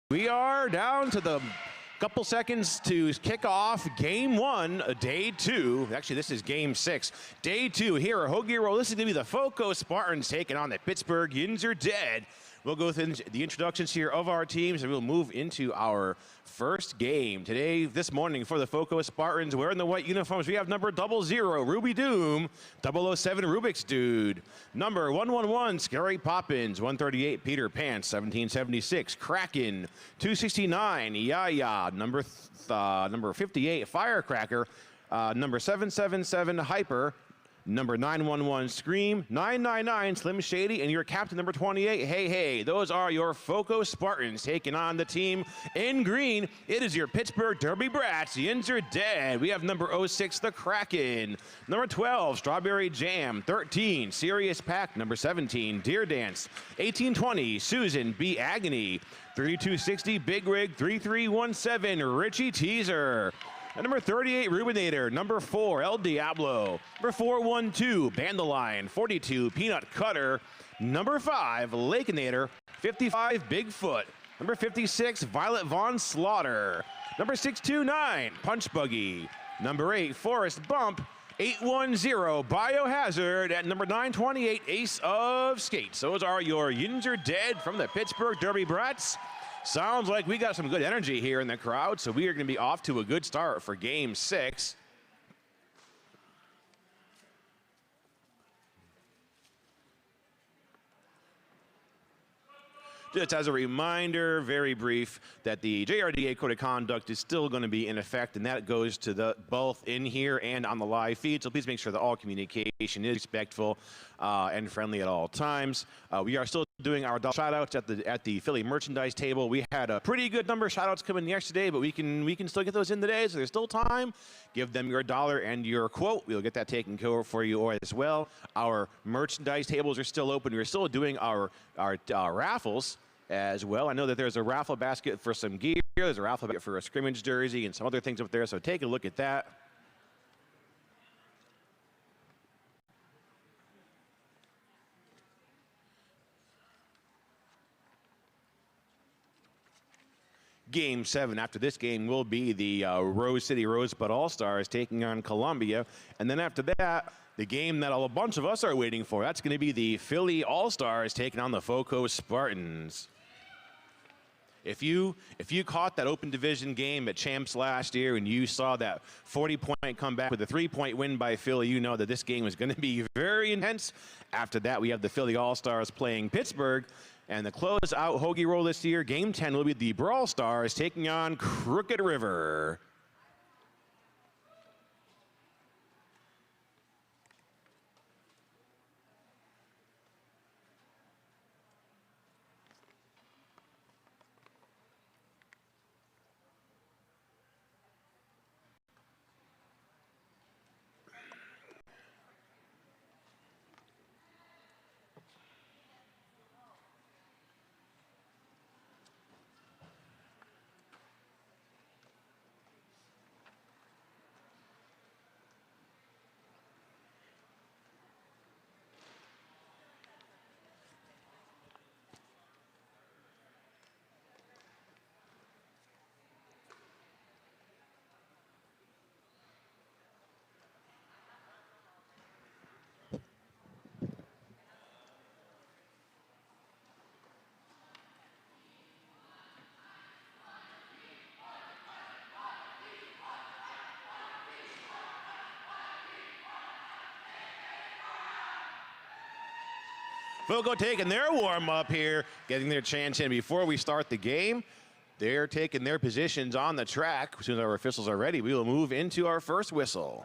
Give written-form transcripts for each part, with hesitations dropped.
We are down to the couple seconds to kick off game one, day two. Actually, this is game 6. Day 2 here at Hoagie Roll. This is going to be the FoCo Spartans taking on the Pittsburgh Yins Are Dead. We'll go through the introductions here of our teams, and we'll move into our first game. This morning, for the FoCo Spartans, wearing the white uniforms, we have number 00, Ruby Doom, 007, Rubik's Dude, number 111, Scary Poppins, 138, Peter Pants, 1776, Kraken, 269, Yaya, number 58, Firecracker, number 777, Hyper, number 911, Scream, 999, Slim Shady, and your captain, number 28, Hey Hey. Those are your FoCo Spartans taking on the team in green. It is your Pittsburgh Derby Brats. The Yins Are Dead. We have number 06, The Kraken, number 12, Strawberry Jam, 13, Serious Pack, number 17, Deer Dance, 1820, Susan B. Agony, 3260, Big Rig, 3317, Richie Teaser. And number 38, Rubinator. Number 4, El Diablo. Number 412, Bandolion. 42, Peanut Cutter. Number 5, Lakeinator. 55, Bigfoot. Number 56, Violet Von Slaughter. Number 629, Punch Buggy. Number 8, Forest Bump. 810, Biohazard. At number 928, Ace of Skates. Those are your Yins Are Dead from the Pittsburgh Derby Brats. Sounds like we got some good energy here in the crowd, so we are going to be off to a good start for game 6. Just as a reminder, very brief, that the JRDA Code of Conduct is still going to be in effect, and that goes to both in here and on the live feed. So please make sure that all communication is respectful and friendly at all times. We are still doing our shout-outs at the Philly merchandise table. We had a pretty good number of shout-outs come in yesterday, but we can still get those in today, so there's still time. Give them your dollar and your quote. We'll get that taken care of for you as well. Our merchandise tables are still open. We're still doing our raffles as well. I know that there's a raffle basket for some gear. There's a raffle basket for a scrimmage jersey and some other things up there, so take a look at that. Game 7 after this game will be the Rose City Rosebud All-Stars taking on Columbia. And then after that, the game that a bunch of us are waiting for, that's going to be the Philly All-Stars taking on the FoCo Spartans. If you caught that open division game at Champs last year and you saw that 40-point comeback with a 3-point win by Philly, you know that this game is going to be very intense. After that, we have the Philly All-Stars playing Pittsburgh. And the close-out Hoagie Roll this year, Game 10 will be the Brawl Stars taking on Crooked River. FoCo taking their warm-up here, getting their chance in before we start the game. They're taking their positions on the track. As soon as our officials are ready, we will move into our first whistle.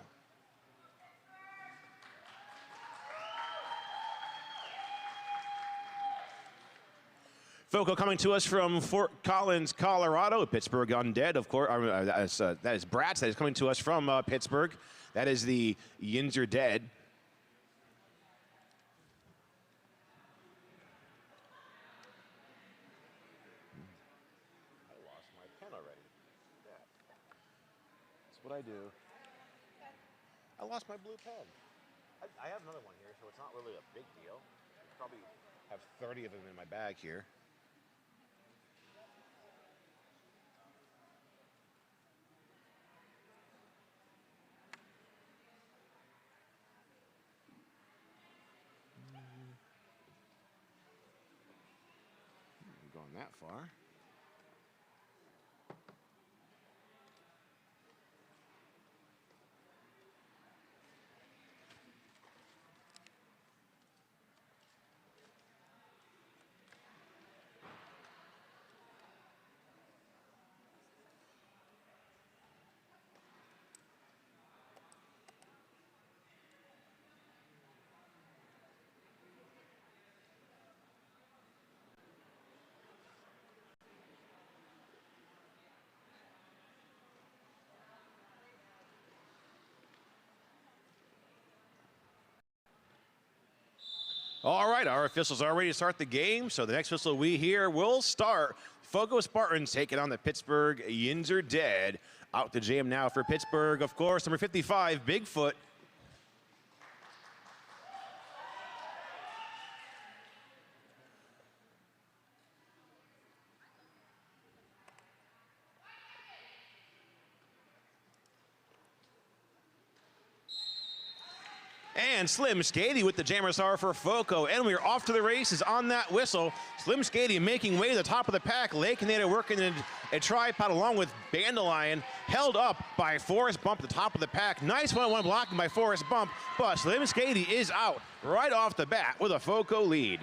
FoCo coming to us from Fort Collins, Colorado. Pittsburgh Undead, of course. That is Brats. That is coming to us from Pittsburgh. That is the Yins Are Dead. What I do. I lost my blue pen. I have another one here, so it's not really a big deal. I probably have 30 of them in my bag here. Gone that far. All right, our officials are ready to start the game, so the next whistle we hear will start. FoCo Spartans taking on the Pittsburgh Yins Are Dead. Out to jam now for Pittsburgh, of course, number 55, Bigfoot. And Slim Skady with the jammer star for FoCo. And we're off to the races on that whistle. Slim Skady making way to the top of the pack. Lakenator working in a tripod along with Bandelion. Held up by Forrest Bump at the top of the pack. Nice one-on-one blocking by Forrest Bump. But Slim Skady is out right off the bat with a FoCo lead.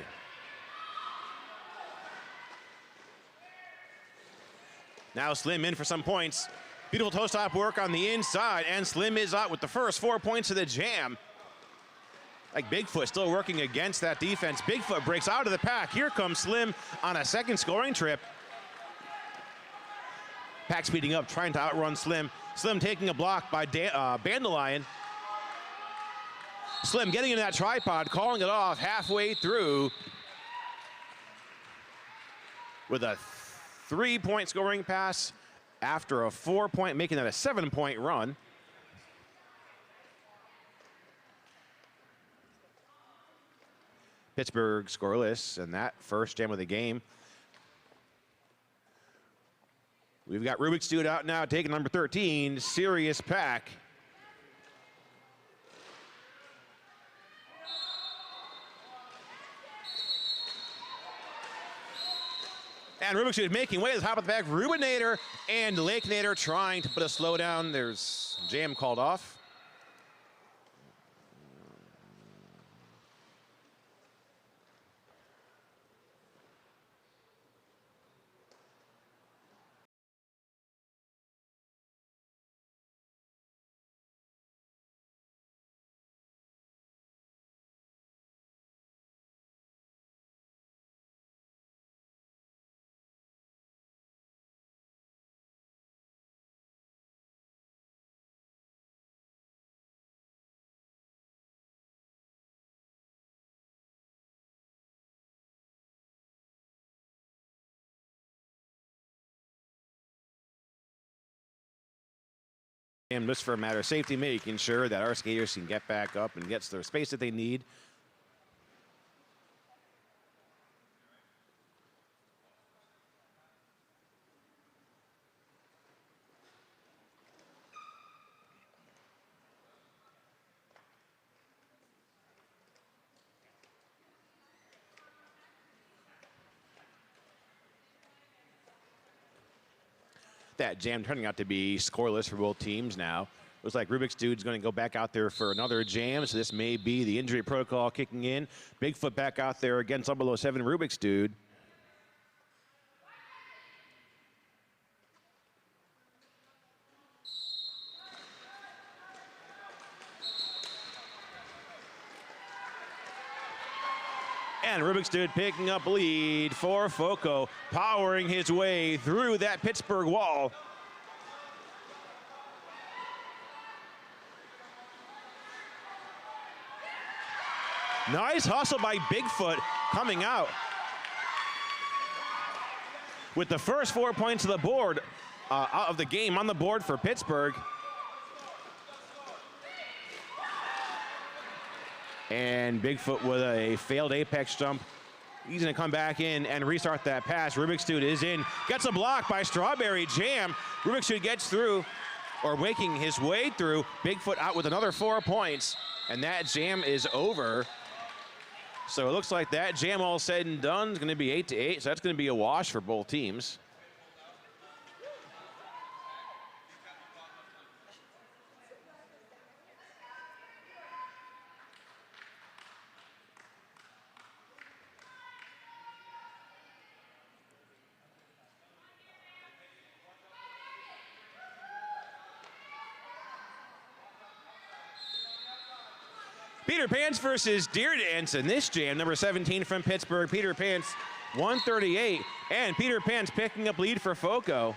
Now Slim in for some points. Beautiful toe stop work on the inside. And Slim is out with the first 4 points of the jam. Like Bigfoot still working against that defense. Bigfoot breaks out of the pack. Here comes Slim on a second scoring trip. Pack speeding up, trying to outrun Slim. Slim taking a block by Bandelion. Slim getting into that tripod, calling it off halfway through with a 3-point scoring pass after a 4-point, making that a 7-point run. Pittsburgh scoreless, and that first jam of the game. We've got Rubik's Dude out now, taking number 13, Serious Pack. And Rubik's Dude making way to the top of the pack. Rubinator and Lakenator trying to put a slowdown. There's jam called off. And just for a matter of safety, making sure that our skaters can get back up and get the space that they need. That jam turning out to be scoreless for both teams now. Looks like Rubik's Dude's going to go back out there for another jam, so this may be the injury protocol kicking in. Bigfoot back out there against below 7 Rubik's Dude. And Rubik's Dude picking up lead for FoCo, powering his way through that Pittsburgh wall. Nice hustle by Bigfoot coming out with the first 4 points of the board, out of the game on the board for Pittsburgh. And Bigfoot with a failed apex jump. He's going to come back in and restart that pass. Rubik's Dude is in. Gets a block by Strawberry Jam. Rubik's Dude gets through, or making his way through. Bigfoot out with another 4 points. And that jam is over. So it looks like that jam all said and done is going to be 8-8, so that's going to be a wash for both teams. Peter Pants versus Deer Dance in this jam, number 17 from Pittsburgh. Peter Pants 138, and Peter Pants picking up lead for FoCo.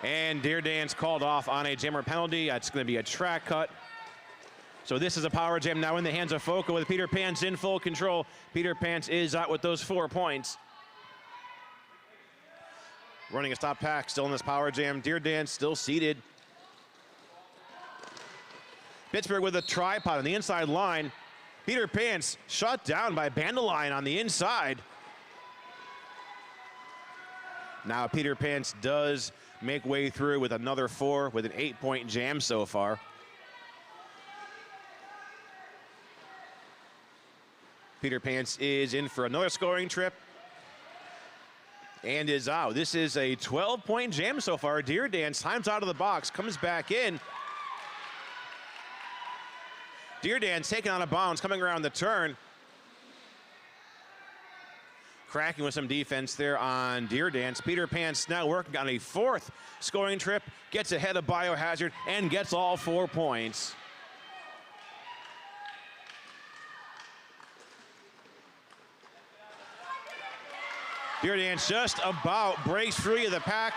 And Deer Dance called off on a jammer penalty. That's going to be a track cut. So this is a power jam now in the hands of FoCo with Peter Pants in full control. Peter Pants is out with those 4 points. Running a stop pack, still in this power jam. Deer Dance still seated. Pittsburgh with a tripod on the inside line. Peter Pants shut down by Bandolion on the inside. Now Peter Pants does make way through with another 4 with an 8-point jam so far. Peter Pants is in for another scoring trip. And is out. This is a 12-point jam so far. Deer Dance times out of the box, comes back in. Deer Dance taken out of bounds, coming around the turn. Cracking with some defense there on Deer Dance. Peter Pants now working on a 4th scoring trip, gets ahead of Biohazard, and gets all 4 points. Deer Dance just about breaks free of the pack.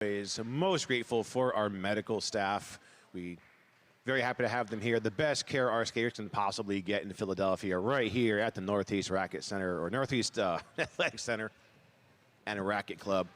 Is most grateful for our medical staff. We very happy to have them here. The best care our skaters can possibly get in Philadelphia, right here at the Northeast Racket Center, or Northeast Athletic Center and a Racket Club.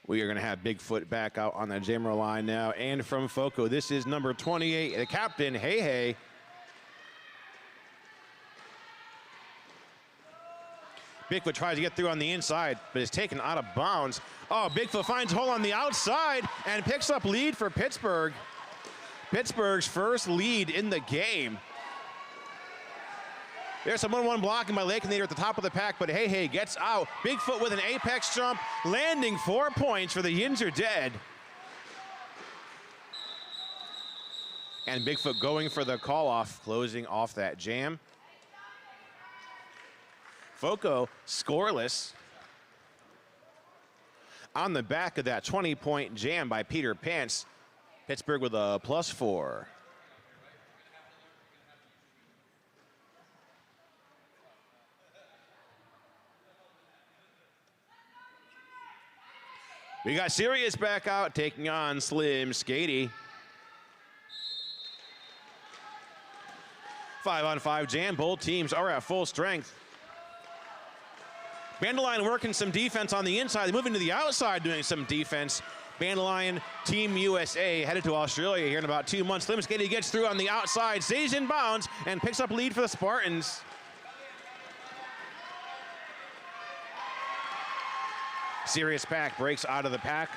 We are going to have Bigfoot back out on the jammer line now. And from FoCo, this is number 28, the captain, Hey. Bigfoot tries to get through on the inside, but is taken out of bounds. Oh, Bigfoot finds a hole on the outside and picks up lead for Pittsburgh. Pittsburgh's first lead in the game. There's some 1-1 blocking by Lakenader at the top of the pack, but Hey gets out. Bigfoot with an apex jump, landing 4 points for the Yins Are Dead. And Bigfoot going for the call-off, closing off that jam. FoCo scoreless. on the back of that 20-point jam by Peter Pants. Pittsburgh with a +4. We got Sirius back out, taking on Slim Skady. 5-on-5 jam. Both teams are at full strength. Bandelion working some defense on the inside. They're moving to the outside, doing some defense. Bandelion, Team USA, headed to Australia here in about 2 months. Slim Skady gets through on the outside, stays in bounds, and picks up lead for the Spartans. Sirius Pack breaks out of the pack.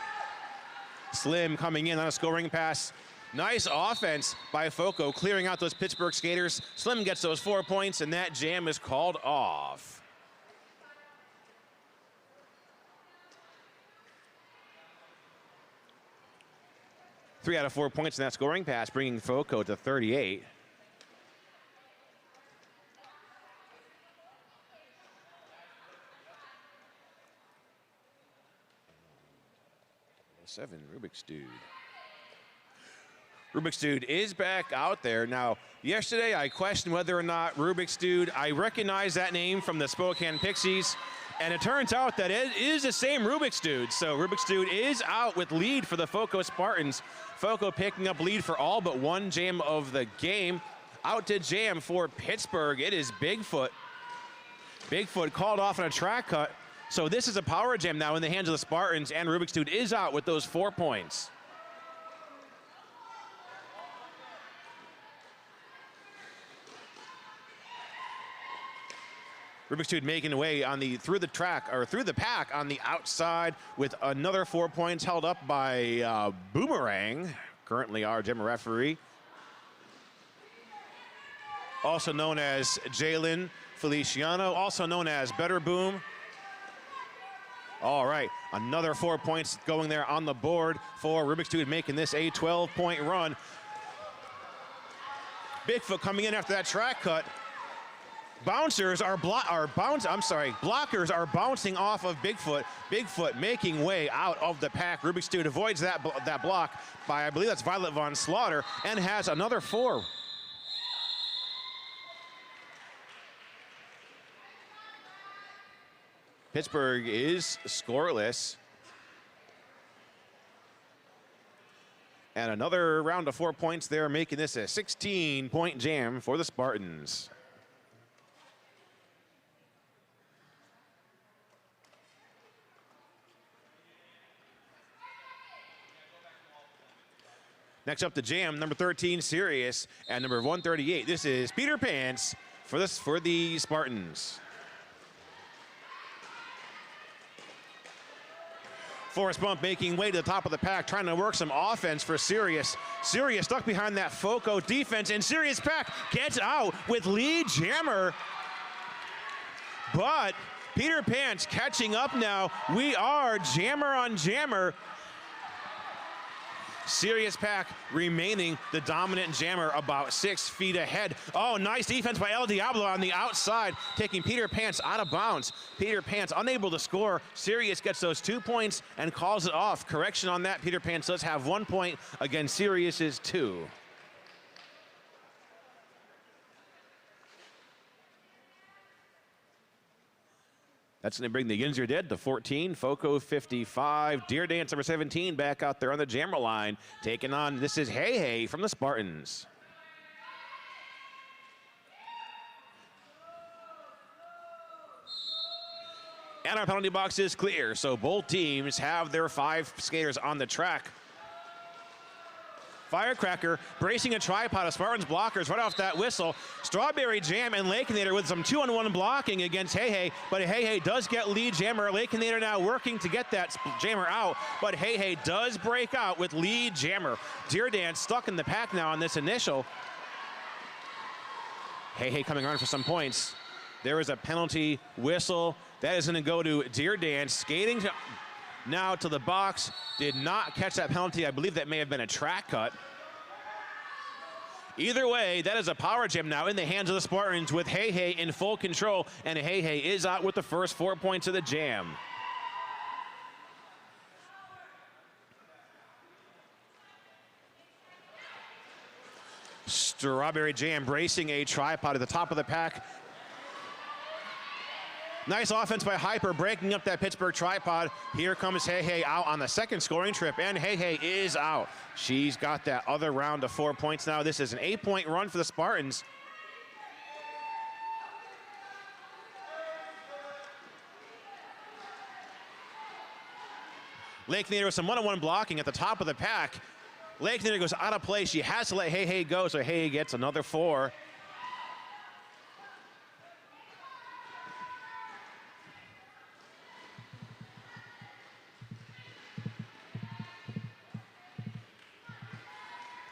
Slim coming in on a scoring pass. Nice offense by FoCo, clearing out those Pittsburgh skaters. Slim gets those 4 points, and that jam is called off. Three out of 4 points in that scoring pass, bringing FoCo to 38. Rubik's Dude. Rubik's Dude is back out there. Now, yesterday I questioned whether or not Rubik's Dude, I recognize that name from the Spokane Pixies, and it turns out that it is the same Rubik's Dude. So Rubik's Dude is out with lead for the FoCo Spartans. FoCo picking up lead for all but one jam of the game. Out to jam for Pittsburgh, it is Bigfoot. Bigfoot called off on a track cut. So this is a power jam now in the hands of the Spartans, and Rubik's Dude is out with those 4 points. Rubik's Dude making away on through the pack on the outside with another 4 points held up by Boomerang, currently our jam referee. Also known as Jalen Feliciano, also known as Better Boom. All right, another 4 points going there on the board for Rubik's Dude, making this a 12-point run. Bigfoot coming in after that track cut. Blockers are bouncing off of Bigfoot. Bigfoot making way out of the pack. Rubik's Dude avoids that block by, I believe that's Violet Von Slaughter, and has another 4. Pittsburgh is scoreless. And another round of 4 points there, making this a 16-point jam for the Spartans. Next up, the jam, number 13, Sirius, and number 138. This is Peter Pants for the Spartans. Forrest Bump making way to the top of the pack, trying to work some offense for Sirius. Sirius stuck behind that FoCo defense, and Sirius Pack gets out with lead jammer. But Peter Pants catching up now. We are jammer on jammer. Sirius Pack remaining the dominant jammer, about 6 feet ahead. Oh, nice defense by El Diablo on the outside, taking Peter Pants out of bounds. Peter Pants unable to score. Sirius gets those 2 points and calls it off. Correction on that, Peter Pants does have 1 point against Sirius's 2. That's going to bring the Yinzer Dead to 14. FoCo 55. Deer Dance number 17 back out there on the jammer line. Taking on, this is Hey Hey from the Spartans. And our penalty box is clear, so both teams have their 5 skaters on the track. Firecracker bracing a tripod of Spartans blockers right off that whistle. Strawberry Jam and Lakenator with some 2-on-1 blocking against Hey Hey, but Hey Hey does get lead jammer. Lakenator now working to get that jammer out, but Hey Hey does break out with lead jammer. Deer Dance stuck in the pack now on this initial. Hey Hey coming on for some points. There is a penalty whistle. That is going to go to Deer Dance, skating now to the box. Did not catch that penalty. I believe that may have been a track cut. Either way, that is a power jam now in the hands of the Spartans with Hey Hey in full control, and Hey Hey is out with the first 4 points of the jam. Strawberry Jam bracing a tripod at the top of the pack. Nice offense by Hyper, breaking up that Pittsburgh tripod. Here comes Hey out on the second scoring trip, and Hey is out. She's got that other round of 4 points now. This is an 8-point run for the Spartans. Lake Nader with some one-on-one blocking at the top of the pack. Lake Nader goes out of play. She has to let Hey go, so Hey gets another 4.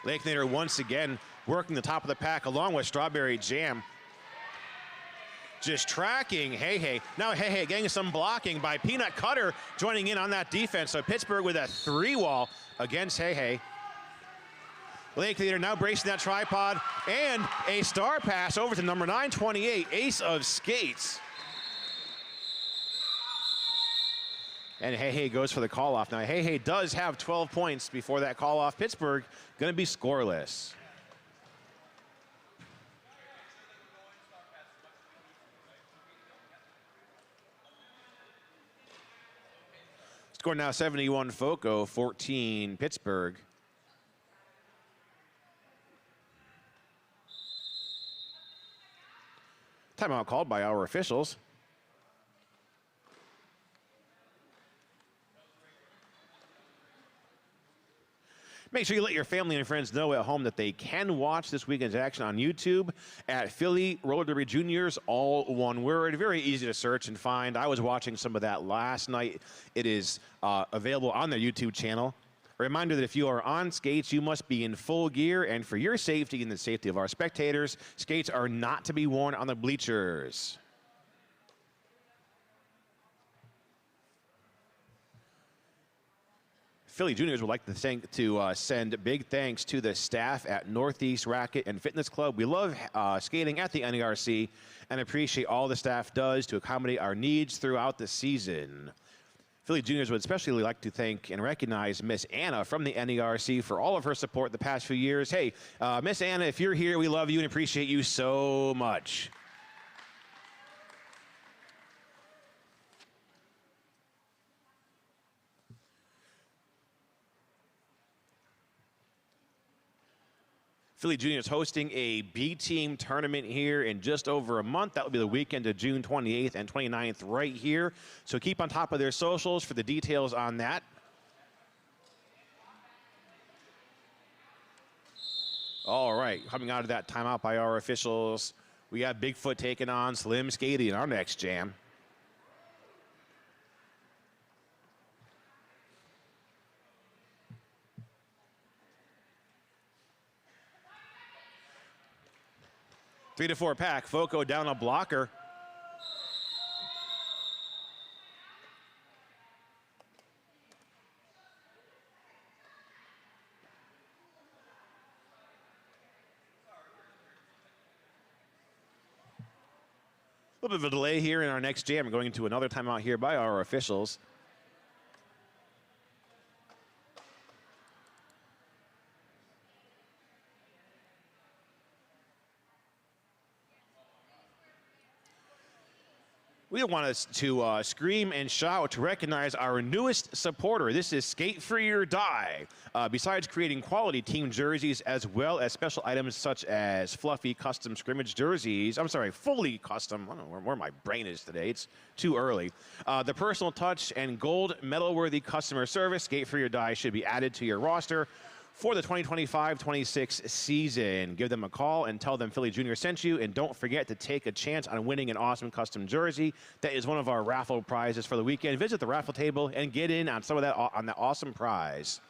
Lake Nader once again working the top of the pack along with Strawberry Jam. Just tracking Hey. Now Hey getting some blocking by Peanut Cutter joining in on that defense. So Pittsburgh with a 3-wall against Hey. Lake Nader now bracing that tripod and a star pass over to number 928, Ace of Skates. And Hey goes for the call-off. Now, Hey does have 12 points before that call-off. Pittsburgh going to be scoreless. Score now 71 FoCo, 14 Pittsburgh. Timeout called by our officials. Make sure you let your family and friends know at home that they can watch this weekend's action on YouTube at Philly Roller Derby Juniors, all one word. Very easy to search and find. I was watching some of that last night. It is available on their YouTube channel. A reminder that if you are on skates, you must be in full gear, and for your safety and the safety of our spectators, skates are not to be worn on the bleachers. Philly Juniors would like to send big thanks to the staff at Northeast Racket and Fitness Club. We love skating at the NERC and appreciate all the staff does to accommodate our needs throughout the season. Philly Juniors would especially like to thank and recognize Miss Anna from the NERC for all of her support the past few years. Hey, Miss Anna, if you're here, we love you and appreciate you so much. Philly Juniors hosting a B-team tournament here in just over a month. That will be the weekend of June 28th and 29th right here. So keep on top of their socials for the details on that. All right, coming out of that timeout by our officials, we have Bigfoot taking on Slim Skady in our next jam. Three to 4 pack. FoCo down a blocker. A little bit of a delay here in our next jam. We're going into another timeout here by our officials. We want us to scream and shout to recognize our newest supporter. This is Skate Free or Die. Besides creating quality team jerseys as well as special items such as fluffy custom scrimmage jerseys. I'm sorry, fully custom. I don't know where my brain is today. It's too early. The personal touch and gold medal-worthy customer service, Skate Free or Die, should be added to your roster for the 2025-26 season. Give them a call and tell them Philly Junior sent you, and don't forget to take a chance on winning an awesome custom jersey. That is one of our raffle prizes for the weekend. Visit the raffle table and get in on some of that, on that awesome prize.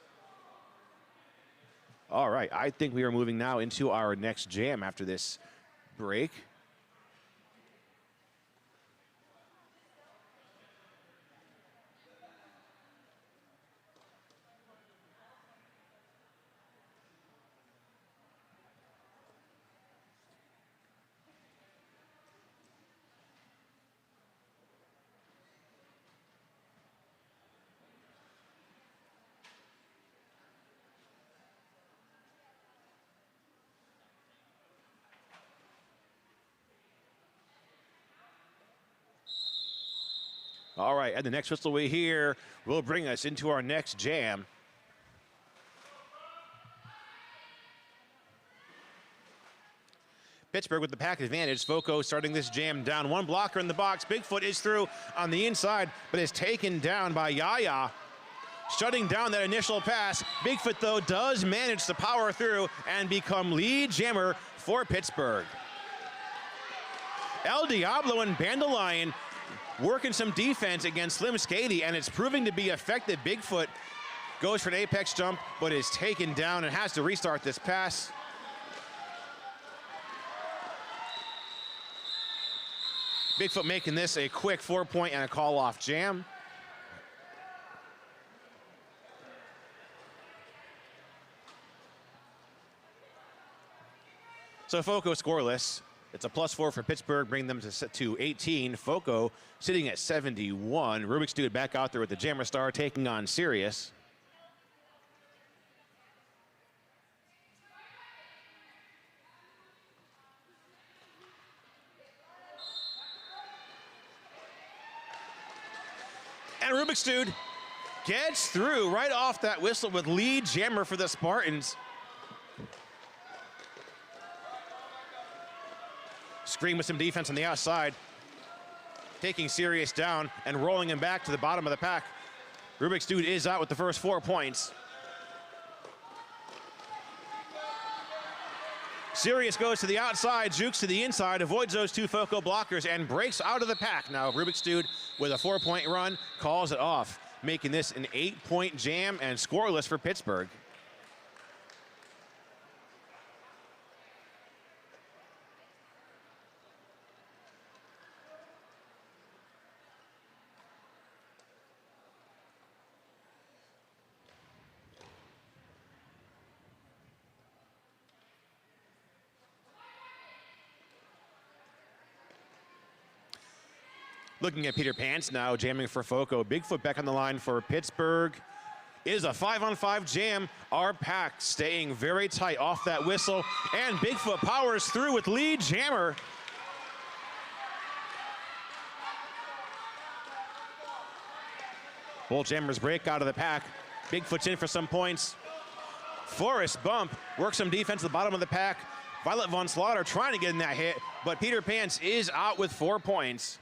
All right, I think we are moving now into our next jam after this break. All right, and the next whistle we hear will bring us into our next jam. Pittsburgh with the pack advantage. FoCo starting this jam down. One blocker in the box. Bigfoot is through on the inside, but is taken down by Yaya, shutting down that initial pass. Bigfoot, though, does manage to power through and become lead jammer for Pittsburgh. El Diablo and Bandelion working some defense against Slim Skady, and it's proving to be effective. Bigfoot goes for an apex jump, but is taken down and has to restart this pass. Bigfoot making this a quick 4-point and a call-off jam. So FoCo scoreless. It's a +4 for Pittsburgh, bringing them to 18. FoCo sitting at 71. Rubik's Dude back out there with the Jammer Star taking on Sirius. And Rubik's Dude gets through right off that whistle with lead jammer for the Spartans. Scream with some defense on the outside, taking Sirius down and rolling him back to the bottom of the pack. Rubik's Dude is out with the first 4 points. Sirius goes to the outside, jukes to the inside, avoids those 2 FoCo blockers, and breaks out of the pack. Now Rubik's Dude with a 4-point run calls it off, making this an 8-point jam and scoreless for Pittsburgh. Looking at Peter Pants now, jamming for FoCo. Bigfoot back on the line for Pittsburgh. It is a 5-on-5 jam. Our pack staying very tight off that whistle. And Bigfoot powers through with lead jammer. Both jammers break out of the pack. Bigfoot's in for some points. Forrest Bump works some defense at the bottom of the pack. Violet Von Slaughter trying to get in that hit, but Peter Pants is out with 4 points.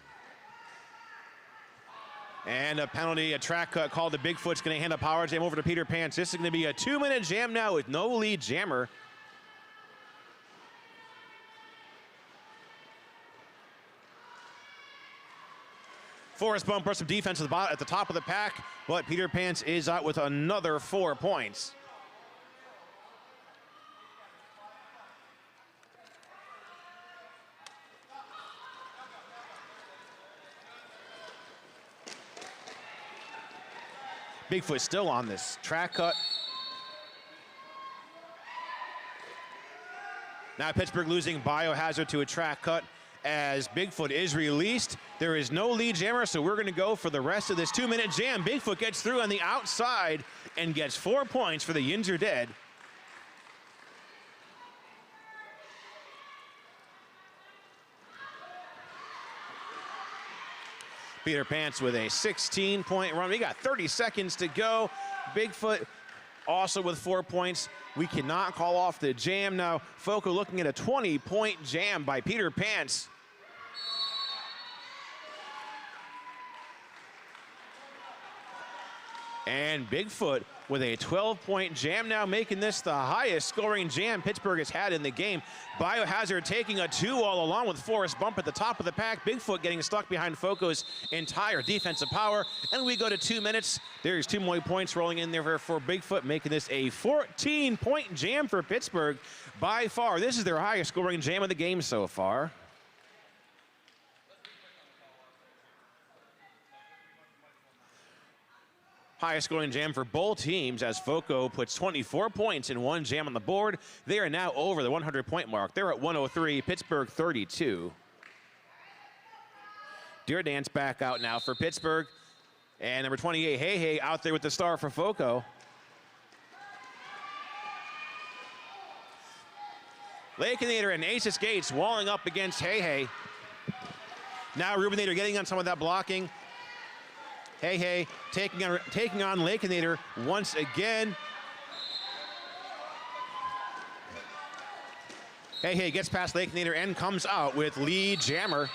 And a penalty, a track cut called to Bigfoot's going to hand a power jam over to Peter Pants. This is going to be a 2-minute jam now with no lead jammer. Forrest Bump for some defense at the top of the pack, but Peter Pants is out with another 4 points. Bigfoot still on this track cut. Now Pittsburgh losing Biohazard to a track cut as Bigfoot is released. There is no lead jammer, so we're going to go for the rest of this 2-minute jam. Bigfoot gets through on the outside and gets 4 points for the Yins Are Dead. Peter Pants with a 16-point run. We got 30 seconds to go. Bigfoot also with 4 points. We cannot call off the jam now. FoCo looking at a 20-point jam by Peter Pants. And Bigfoot with a 12-point jam now, making this the highest scoring jam Pittsburgh has had in the game. Biohazard taking a 2 all along with Forrest Bump at the top of the pack. Bigfoot getting stuck behind FoCo's entire defensive power. And we go to 2 minutes. There's 2 more points rolling in there for Bigfoot, making this a 14-point jam for Pittsburgh. By far, this is their highest scoring jam of the game so far. Highest scoring jam for both teams as FoCo puts 24 points in 1 jam on the board. They are now over the 100-point mark. They're at 103, Pittsburgh 32. Deer Dance back out now for Pittsburgh. And number 28, Hey out there with the star for FoCo. Lakeinator and Aces Gates walling up against Hey. Now Rubinator getting on some of that blocking. Hey, taking on Lakenator once again. Hey gets past Lakenator and comes out with lead jammer.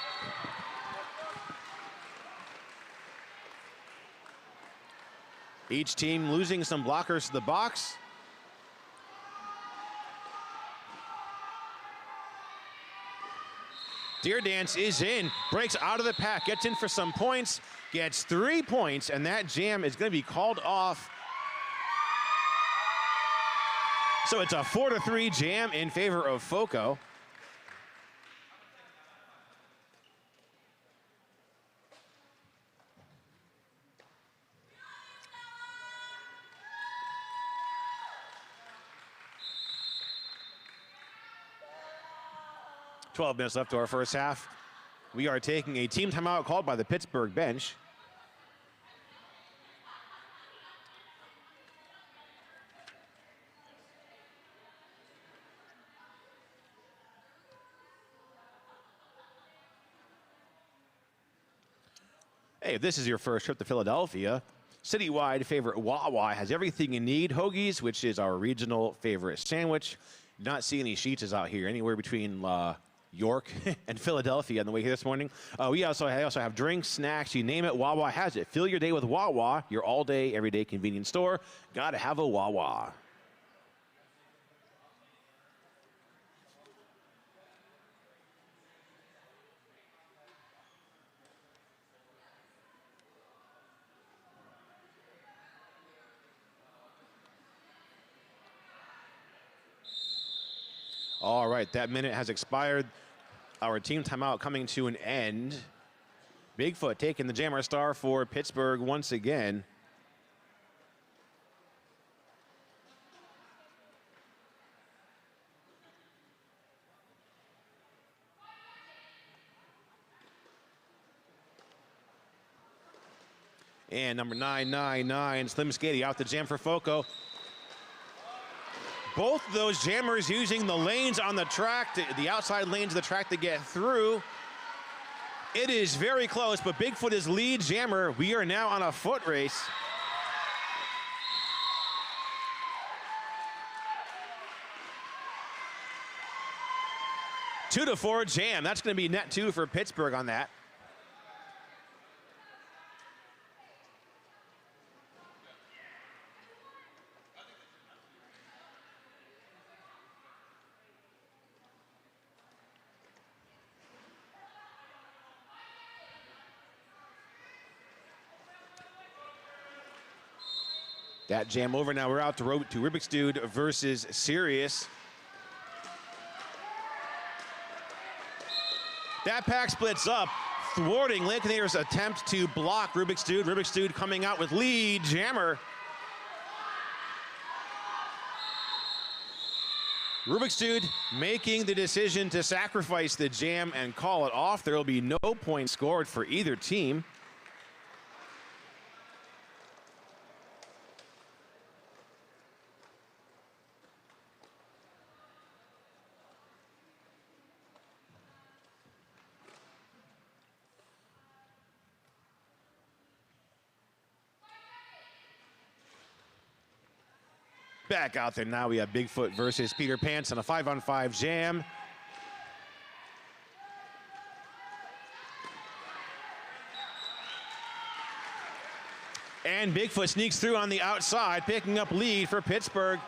Each team losing some blockers to the box. Deer Dance is in, breaks out of the pack, gets in for some points, gets 3 points, and that jam is going to be called off. So it's a 4-3 jam in favor of FoCo. "12 minutes left to our first half. We are taking a team timeout called by the Pittsburgh bench. Hey, if this is your first trip to Philadelphia, citywide favorite Wawa has everything you need. Hoagie's, which is our regional favorite sandwich. Not see any Sheetzes out here, anywhere between York and Philadelphia on the way here this morning. We also have drinks, snacks, you name it, Wawa has it. Fill your day with Wawa, your all-day, everyday convenience store. Gotta have a Wawa. All right, that minute has expired. Our team timeout coming to an end. Bigfoot taking the jammer star for Pittsburgh once again. And number 999, Slim Skady out the jam for FoCo. Both of those jammers using the lanes on the track, the outside lanes of the track to get through. It is very close, but Bigfoot is lead jammer. We are now on a foot race. Two to four jam. That's going to be net 2 for Pittsburgh on that. That jam over. Now we're out to Rubik's Dude versus Sirius. That pack splits up, thwarting Lakenator's attempt to block Rubik's Dude. Rubik's Dude coming out with lead jammer. Rubik's Dude making the decision to sacrifice the jam and call it off. There will be no points scored for either team. Back out there now, we have Bigfoot versus Peter Pants on a 5-on-5 jam. And Bigfoot sneaks through on the outside, picking up lead for Pittsburgh.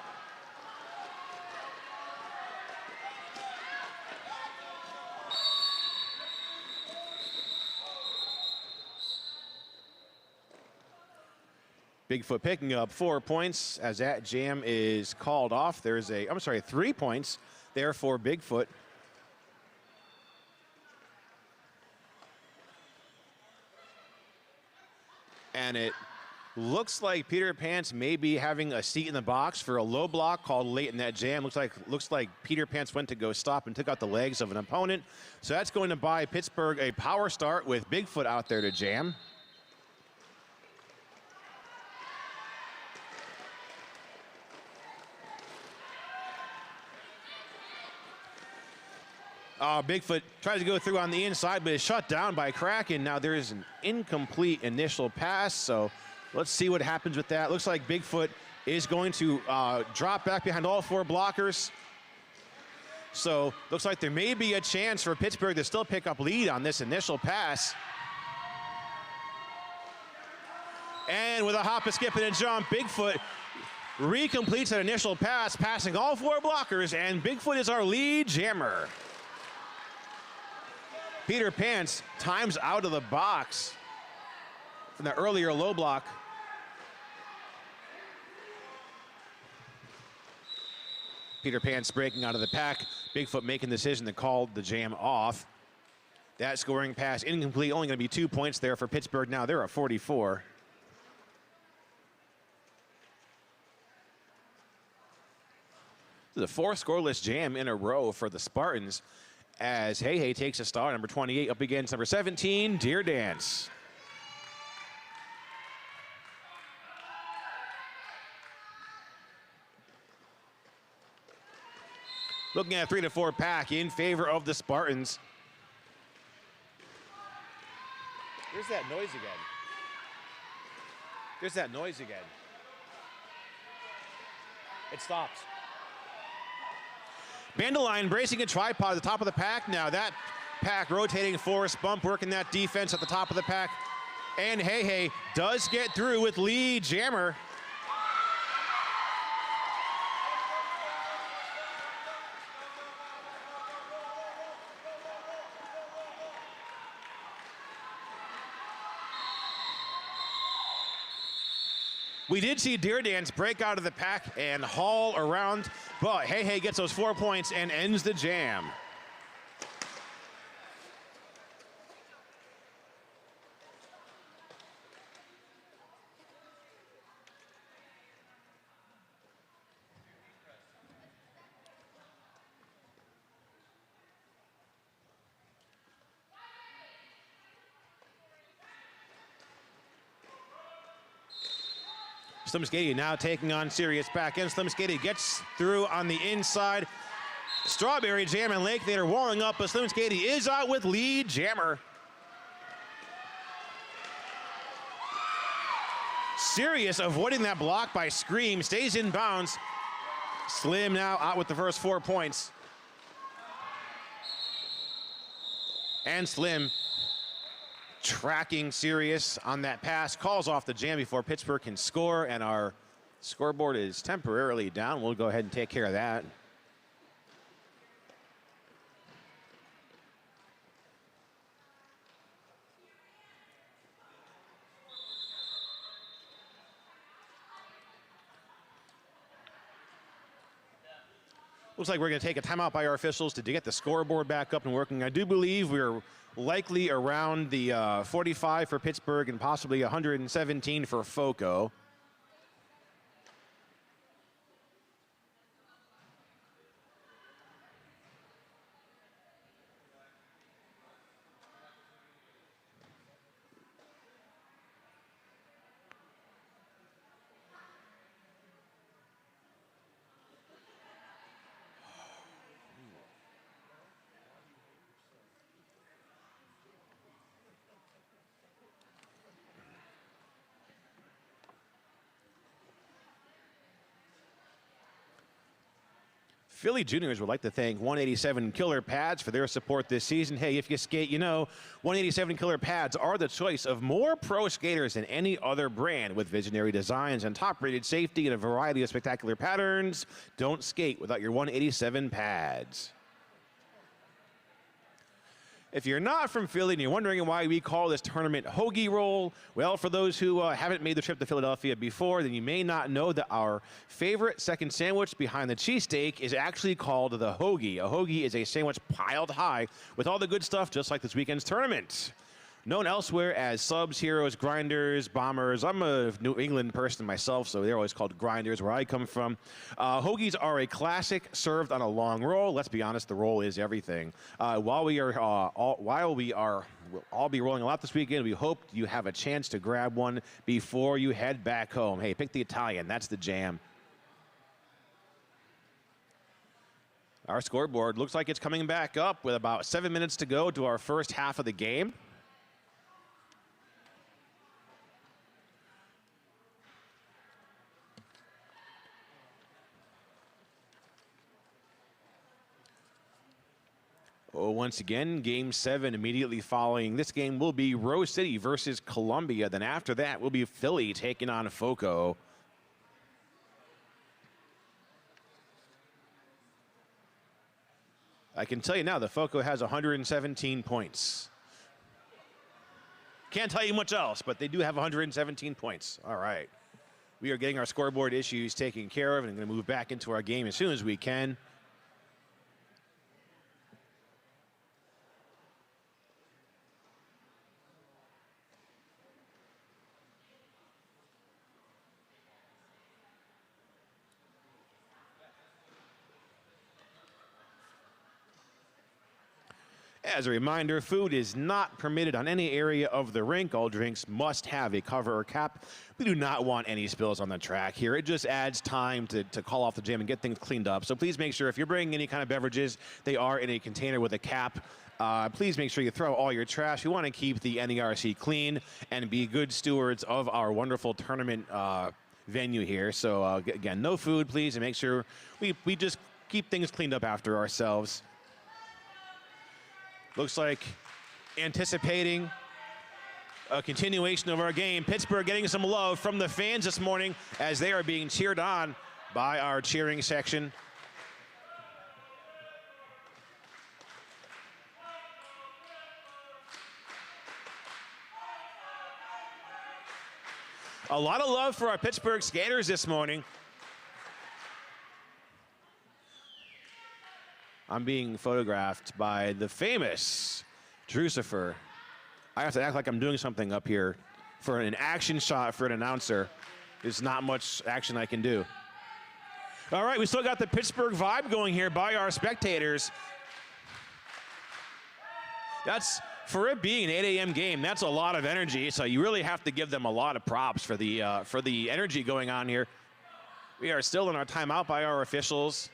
Bigfoot picking up 4 points as that jam is called off. There's 3 points there for Bigfoot. And it looks like Peter Pants may be having a seat in the box for a low block called late in that jam. Looks like Peter Pants went to go stop and took out the legs of an opponent. So that's going to buy Pittsburgh a power start with Bigfoot out there to jam. Bigfoot tries to go through on the inside, but is shut down by Kraken. Now there is an incomplete initial pass, so let's see what happens with that. Looks like Bigfoot is going to drop back behind all 4 blockers. So looks like there may be a chance for Pittsburgh to still pick up lead on this initial pass. And with a hop, a skip, and a jump, Bigfoot recompletes that initial pass, passing all 4 blockers, and Bigfoot is our lead jammer. Peter Pants times out of the box from the earlier low block. Peter Pants breaking out of the pack. Bigfoot making the decision to call the jam off. That scoring pass incomplete, only going to be 2 points there for Pittsburgh. Now they're at 44. This is a 4th scoreless jam in a row for the Spartans as Hey takes a star, number 28 up against number 17, Deer Dance. Looking at a 3-4 pack in favor of the Spartans. There's that noise again. There's that noise again. It stops. Bandelion bracing a tripod at the top of the pack. Now that pack rotating Forrest Bump, working that defense at the top of the pack. And Hey does get through with lead jammer. We did see Deer Dance break out of the pack and haul around, but Hey gets those 4 points and ends the jam. Slimskady now taking on Sirius back end. Slimskady gets through on the inside. Strawberry Jam and Lake Vader walling up, but Slimskady is out with lead jammer. Sirius avoiding that block by Scream, stays in bounds. Slim now out with the first 4 points. And Slim tracking Sirius on that pass, calls off the jam before Pittsburgh can score, and our scoreboard is temporarily down. We'll go ahead and take care of that. Looks like we're going to take a timeout by our officials to get the scoreboard back up and working. I do believe we're likely around the 45 for Pittsburgh and possibly 117 for FoCo. Philly Juniors would like to thank 187 Killer Pads for their support this season. Hey, if you skate, you know, 187 Killer Pads are the choice of more pro skaters than any other brand with visionary designs and top-rated safety and a variety of spectacular patterns. Don't skate without your 187 pads. If you're not from Philly and you're wondering why we call this tournament Hoagie Roll, well, for those who haven't made the trip to Philadelphia before, then you may not know that our favorite second sandwich behind the cheesesteak is actually called the Hoagie. A Hoagie is a sandwich piled high with all the good stuff, just like this weekend's tournament. Known elsewhere as subs, heroes, grinders, bombers. I'm a New England person myself, so they're always called grinders where I come from. Hoagies are a classic served on a long roll. Let's be honest, the roll is everything. While we'll all be rolling a lot this weekend, we hope you have a chance to grab one before you head back home. Hey, pick the Italian. That's the jam. Our scoreboard looks like it's coming back up with about 7 minutes to go to our first half of the game. Oh, once again, Game 7 immediately following this game will be Rose City versus Columbia. Then after that will be Philly taking on FoCo. I can tell you now, the FoCo has 117 points. Can't tell you much else, but they do have 117 points. All right. We are getting our scoreboard issues taken care of, and I'm going to move back into our game as soon as we can. As a reminder, food is not permitted on any area of the rink. All drinks must have a cover or cap. We do not want any spills on the track here. It just adds time to call off the jam and get things cleaned up. So please make sure if you're bringing any kind of beverages, they are in a container with a cap. Please make sure you throw all your trash. We want to keep the NERC clean and be good stewards of our wonderful tournament venue here. So again, no food, please, and make sure we just keep things cleaned up after ourselves. Looks like anticipating a continuation of our game. Pittsburgh getting some love from the fans this morning as they are being cheered on by our cheering section. A lot of love for our Pittsburgh skaters this morning. I'm being photographed by the famous Drucifer. I have to act like I'm doing something up here for an action shot for an announcer. There's not much action I can do. All right, we still got the Pittsburgh vibe going here by our spectators. That's, for it being an 8 a.m. game, that's a lot of energy, so you really have to give them a lot of props for the energy going on here. We are still in our timeout by our officials.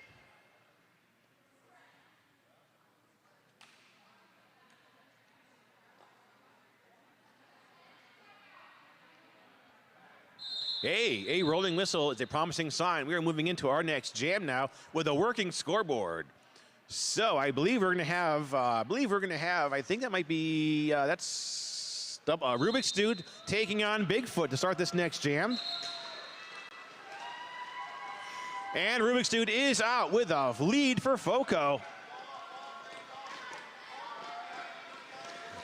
Hey, a rolling whistle is a promising sign. We are moving into our next jam now with a working scoreboard. So I believe we're going to have, I think that might be, that's Rubik's Dude taking on Bigfoot to start this next jam. And Rubik's Dude is out with a lead for FoCo.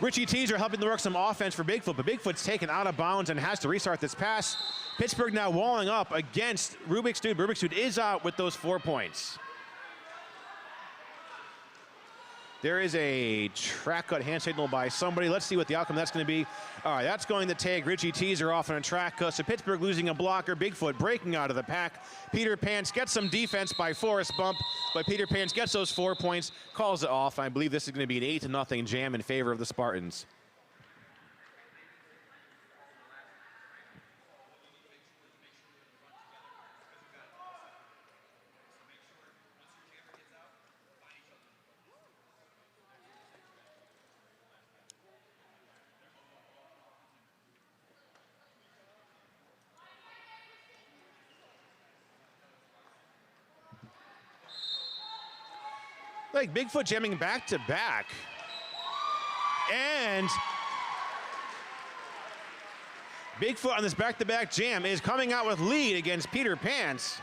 Richie Teaser helping to work some offense for Bigfoot, but Bigfoot's taken out of bounds and has to restart this pass. Pittsburgh now walling up against Rubik's Dude. Rubik's Dude is out with those 4 points. There is a track cut hand signal by somebody. Let's see what the outcome that's going to be. All right, that's going to take Richie Teaser off on a track cut. So Pittsburgh losing a blocker. Bigfoot breaking out of the pack. Peter Pants gets some defense by Forrest Bump, but Peter Pants gets those 4 points, calls it off. I believe this is going to be an 8-0 jam in favor of the Spartans. Like Bigfoot jamming back to back. And Bigfoot on this back-to-back jam is coming out with lead against Peter Pants.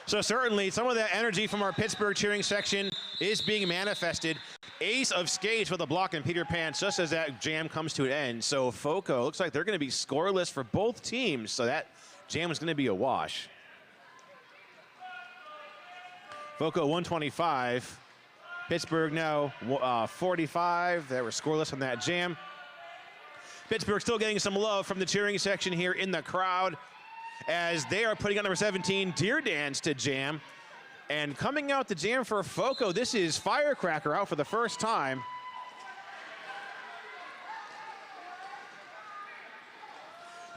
So certainly some of that energy from our Pittsburgh cheering section is being manifested. Ace of skates with a block and Peter Pants just as that jam comes to an end. So FoCo looks like they're going to be scoreless for both teams. So that jam is going to be a wash. FoCo 125, Pittsburgh now 45. They were scoreless on that jam. Pittsburgh still getting some love from the cheering section here in the crowd as they are putting on number 17, Deer Dance, to jam. And coming out to jam for FoCo, this is Firecracker out for the first time.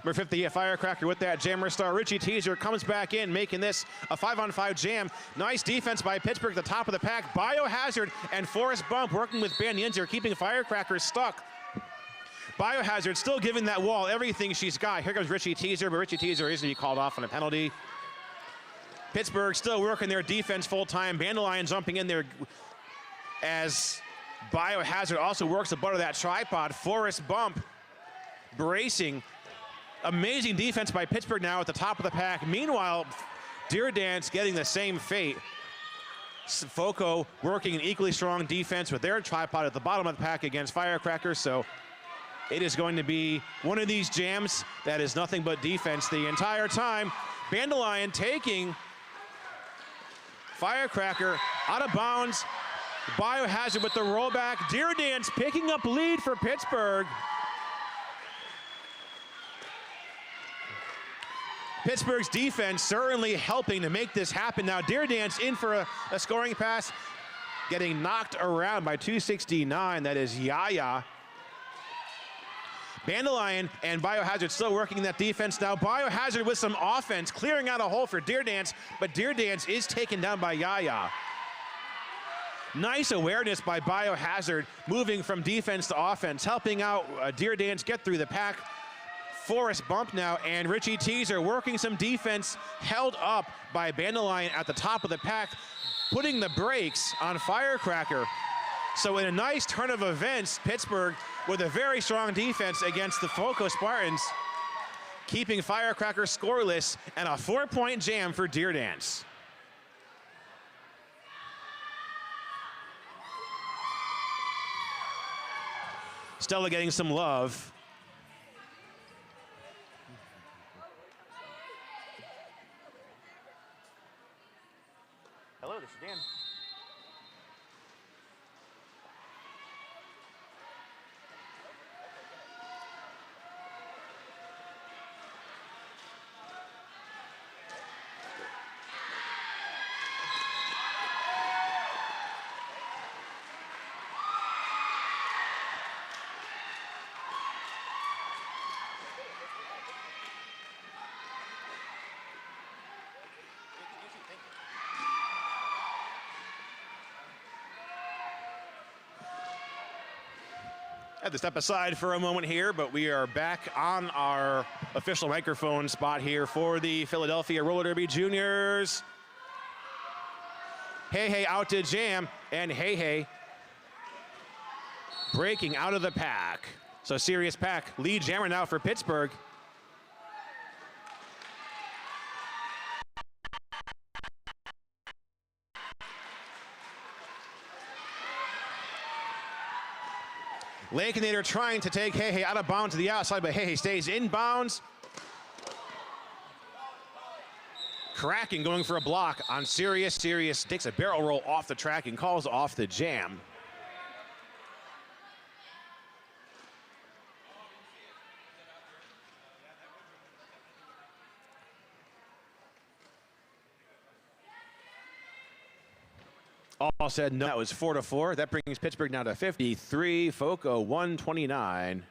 Number 50, Firecracker with that jammer star. Richie Teaser comes back in, making this a 5-on-5 jam. Nice defense by Pittsburgh at the top of the pack. Biohazard and Forrest Bump working with Banyanzer, keeping Firecracker stuck. Biohazard still giving that wall everything she's got. Here comes Richie Teaser, but Richie Teaser is to be called off on a penalty. Pittsburgh still working their defense full time. Bandelion jumping in there as Biohazard also works the butt of that tripod. Forrest Bump bracing. Amazing defense by Pittsburgh now at the top of the pack. Meanwhile, Deer Dance getting the same fate. FoCo working an equally strong defense with their tripod at the bottom of the pack against Firecracker. So it is going to be one of these jams that is nothing but defense the entire time. Bandelion taking Firecracker out of bounds. Biohazard with the rollback. Deer Dance picking up lead for Pittsburgh. Pittsburgh's defense certainly helping to make this happen. Now Deer Dance in for a scoring pass, getting knocked around by 269. That is Yaya. Bandelion and Biohazard still working that defense. Now Biohazard with some offense, clearing out a hole for Deer Dance, but Deer Dance is taken down by Yaya. Nice awareness by Biohazard, moving from defense to offense, helping out Deer Dance get through the pack. Forrest Bump now, and Richie Teaser working some defense, held up by Bandelion at the top of the pack, putting the brakes on Firecracker. So in a nice turn of events, Pittsburgh with a very strong defense against the FoCo Spartans, keeping Firecracker scoreless, and a 4-point jam for Deer Dance. Stella getting some love. Hello, this is Dan. Had to step aside for a moment here, but we are back on our official microphone spot here for the Philadelphia Roller Derby Juniors. Hey out to jam, and Hey breaking out of the pack. So serious pack, lead jammer now for Pittsburgh. Lakenator trying to take Hey out of bounds to the outside, but Hey stays in bounds. Kraken going for a block on Sirius. Sirius takes a barrel roll off the track and calls off the jam. All said, no, that was 4-4. That brings Pittsburgh now to 53. FoCo 129.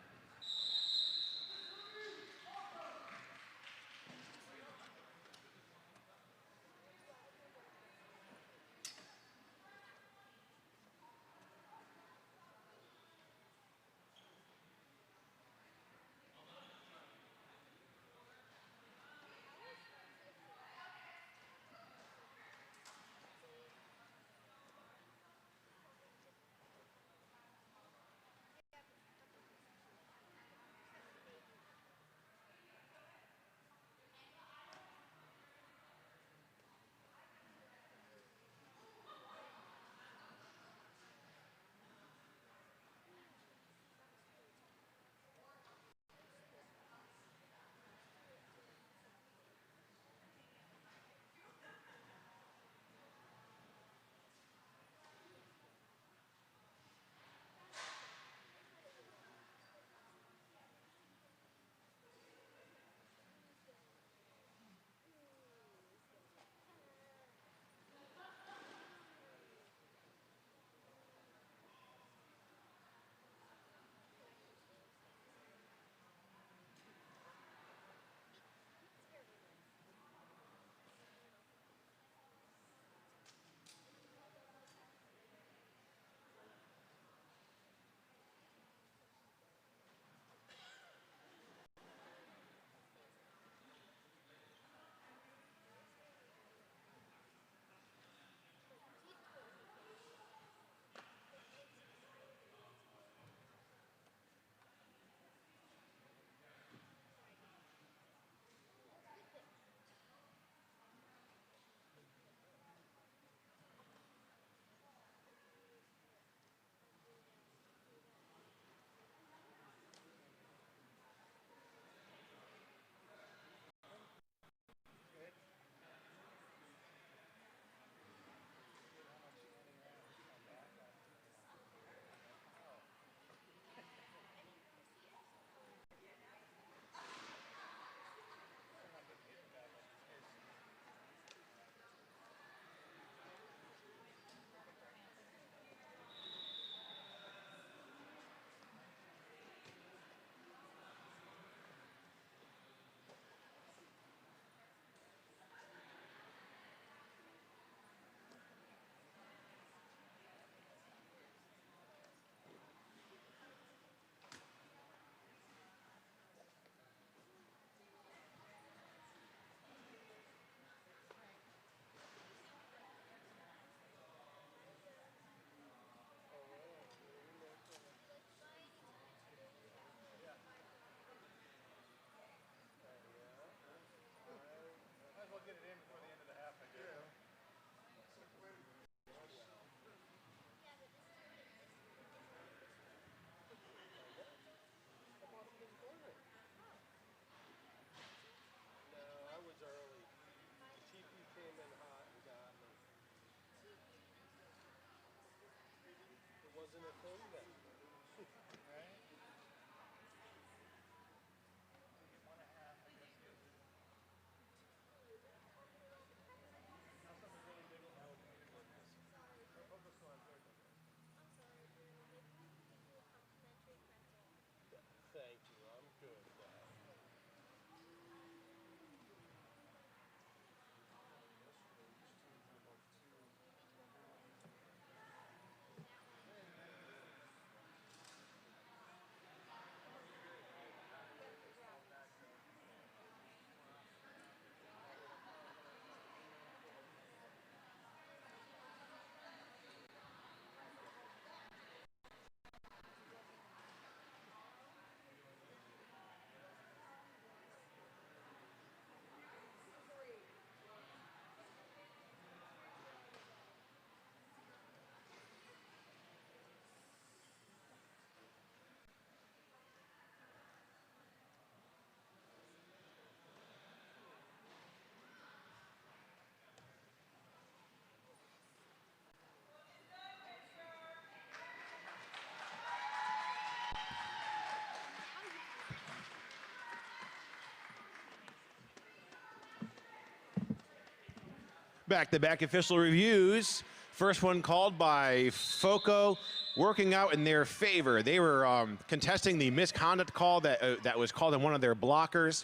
Back-to-back official reviews. First one called by FoCo, working out in their favor. They were contesting the misconduct call that was called on one of their blockers,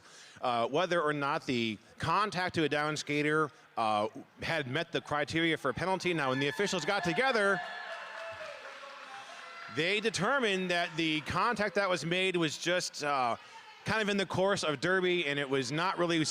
whether or not the contact to a down skater had met the criteria for a penalty. Now, when the officials got together, they determined that the contact that was made was just kind of in the course of derby, and it was not really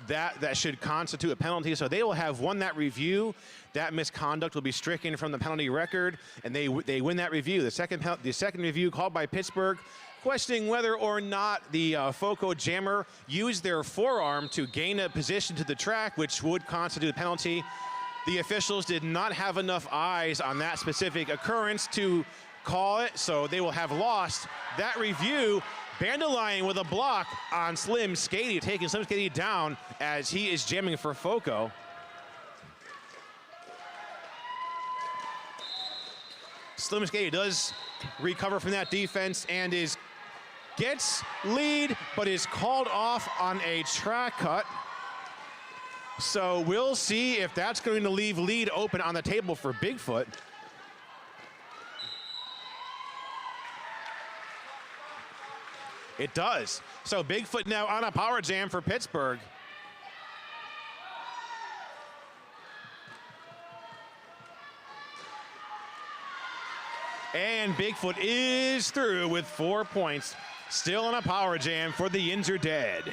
that should constitute a penalty. So they will have won that review. That misconduct will be stricken from the penalty record, and they win that review. The second review called by Pittsburgh, questioning whether or not the FoCo jammer used their forearm to gain a position to the track, which would constitute a penalty. The officials did not have enough eyes on that specific occurrence to call it, so they will have lost that review. Bandolion with a block on Slim Skady, taking Slim Skady down as he is jamming for FoCo. Slim Skady does recover from that defense and gets lead, but is called off on a track cut. So we'll see if that's going to leave lead open on the table for Bigfoot. It does. So Bigfoot now on a power jam for Pittsburgh. And Bigfoot is through with 4 points. Still on a power jam for the Yins are dead.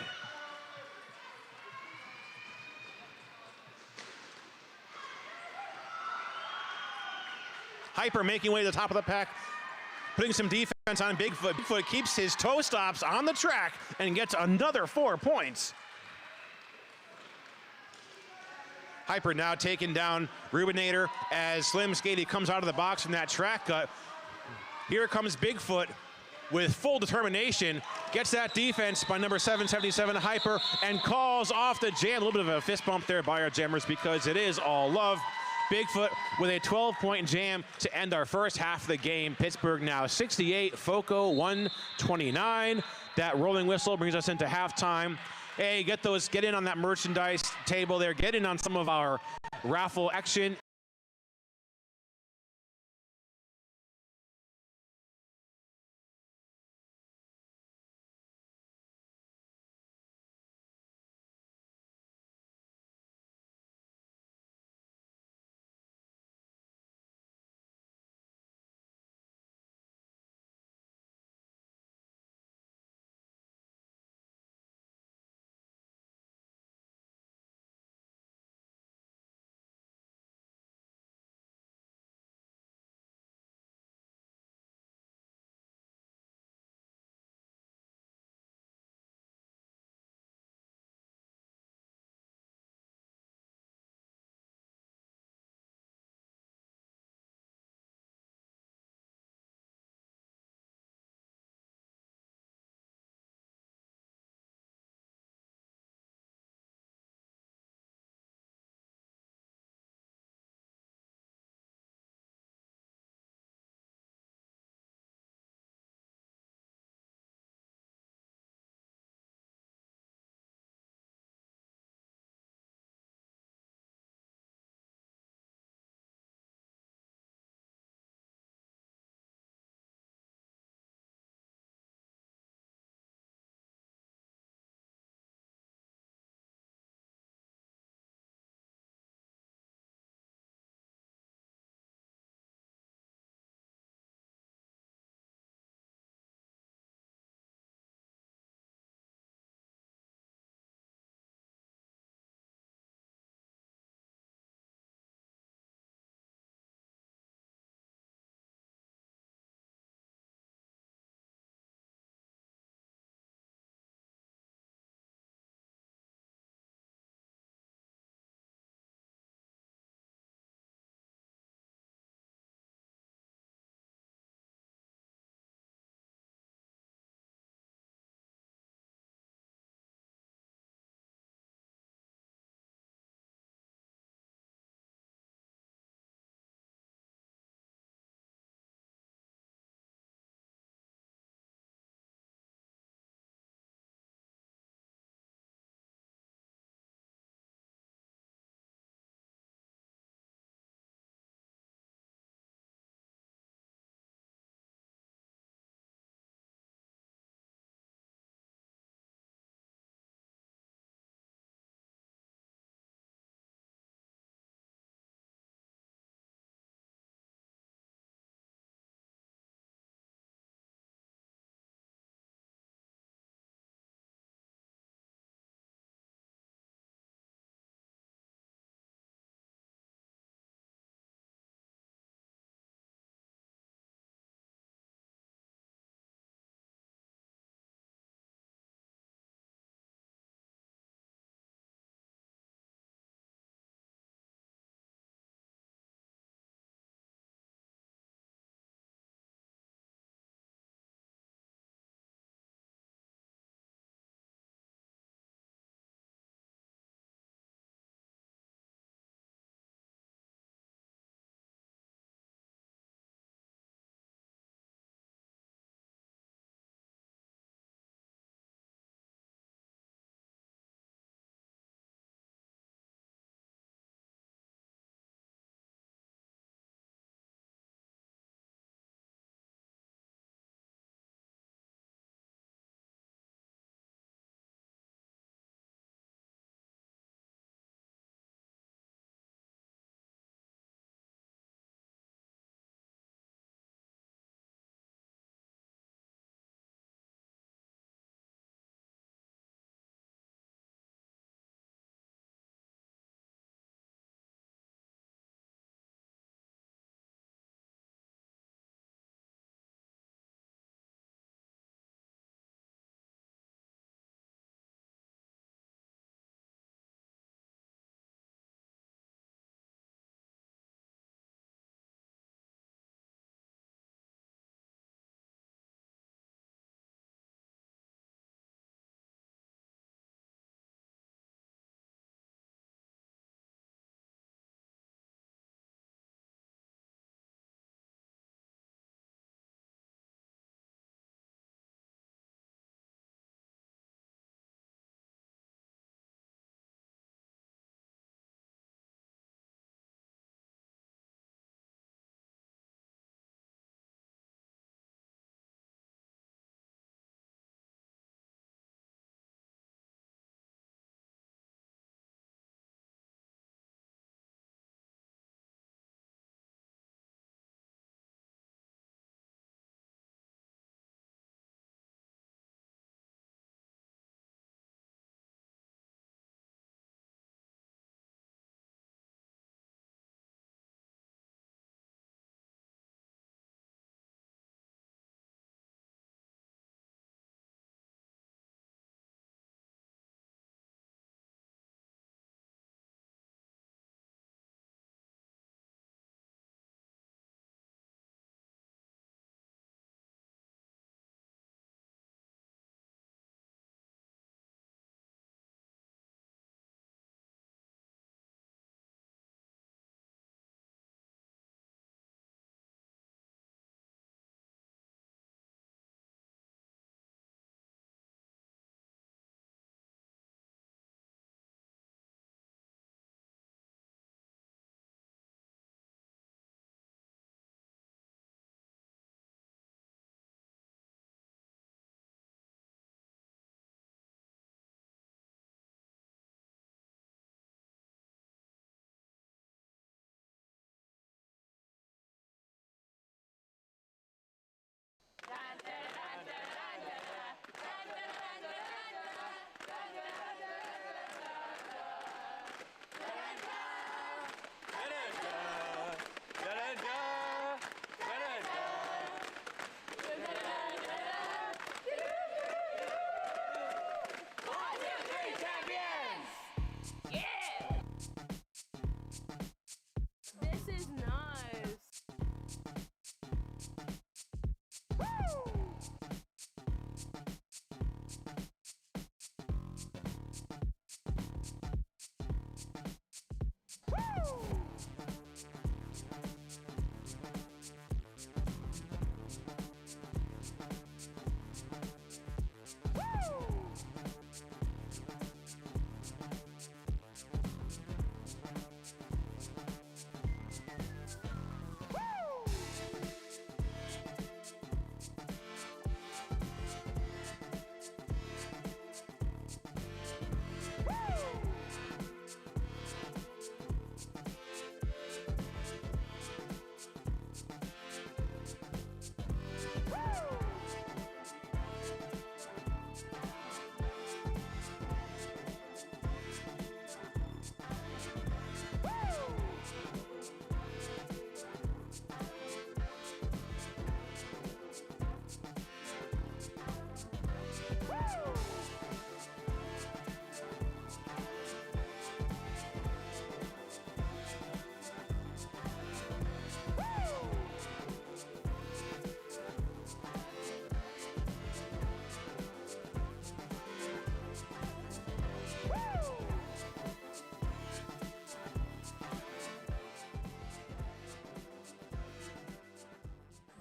Hyper making way to the top of the pack, putting some defense on Bigfoot. Bigfoot keeps his toe stops on the track and gets another 4 points. Hyper now taking down Rubinator as Slim Skady comes out of the box from that track cut. Here comes Bigfoot with full determination, gets that defense by number 777 Hyper and calls off the jam. A little bit of a fist bump there by our jammers because it is all love. Bigfoot with a 12-point jam to end our first half of the game. Pittsburgh now 68, FoCo 129. That rolling whistle brings us into halftime. Hey, get in on that merchandise table there. Get in on some of our raffle action.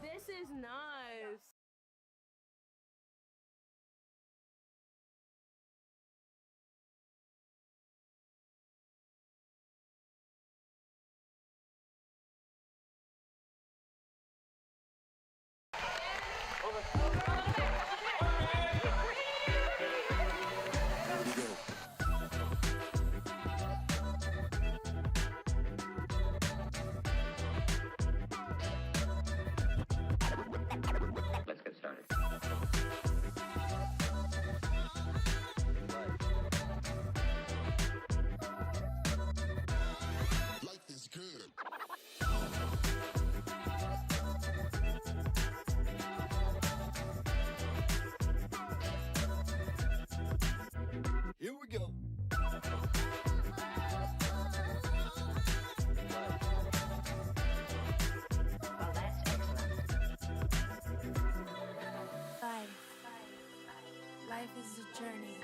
This is nice. Let's get started. Life is good. Here we go. Well, that's excellent. Life is a journey.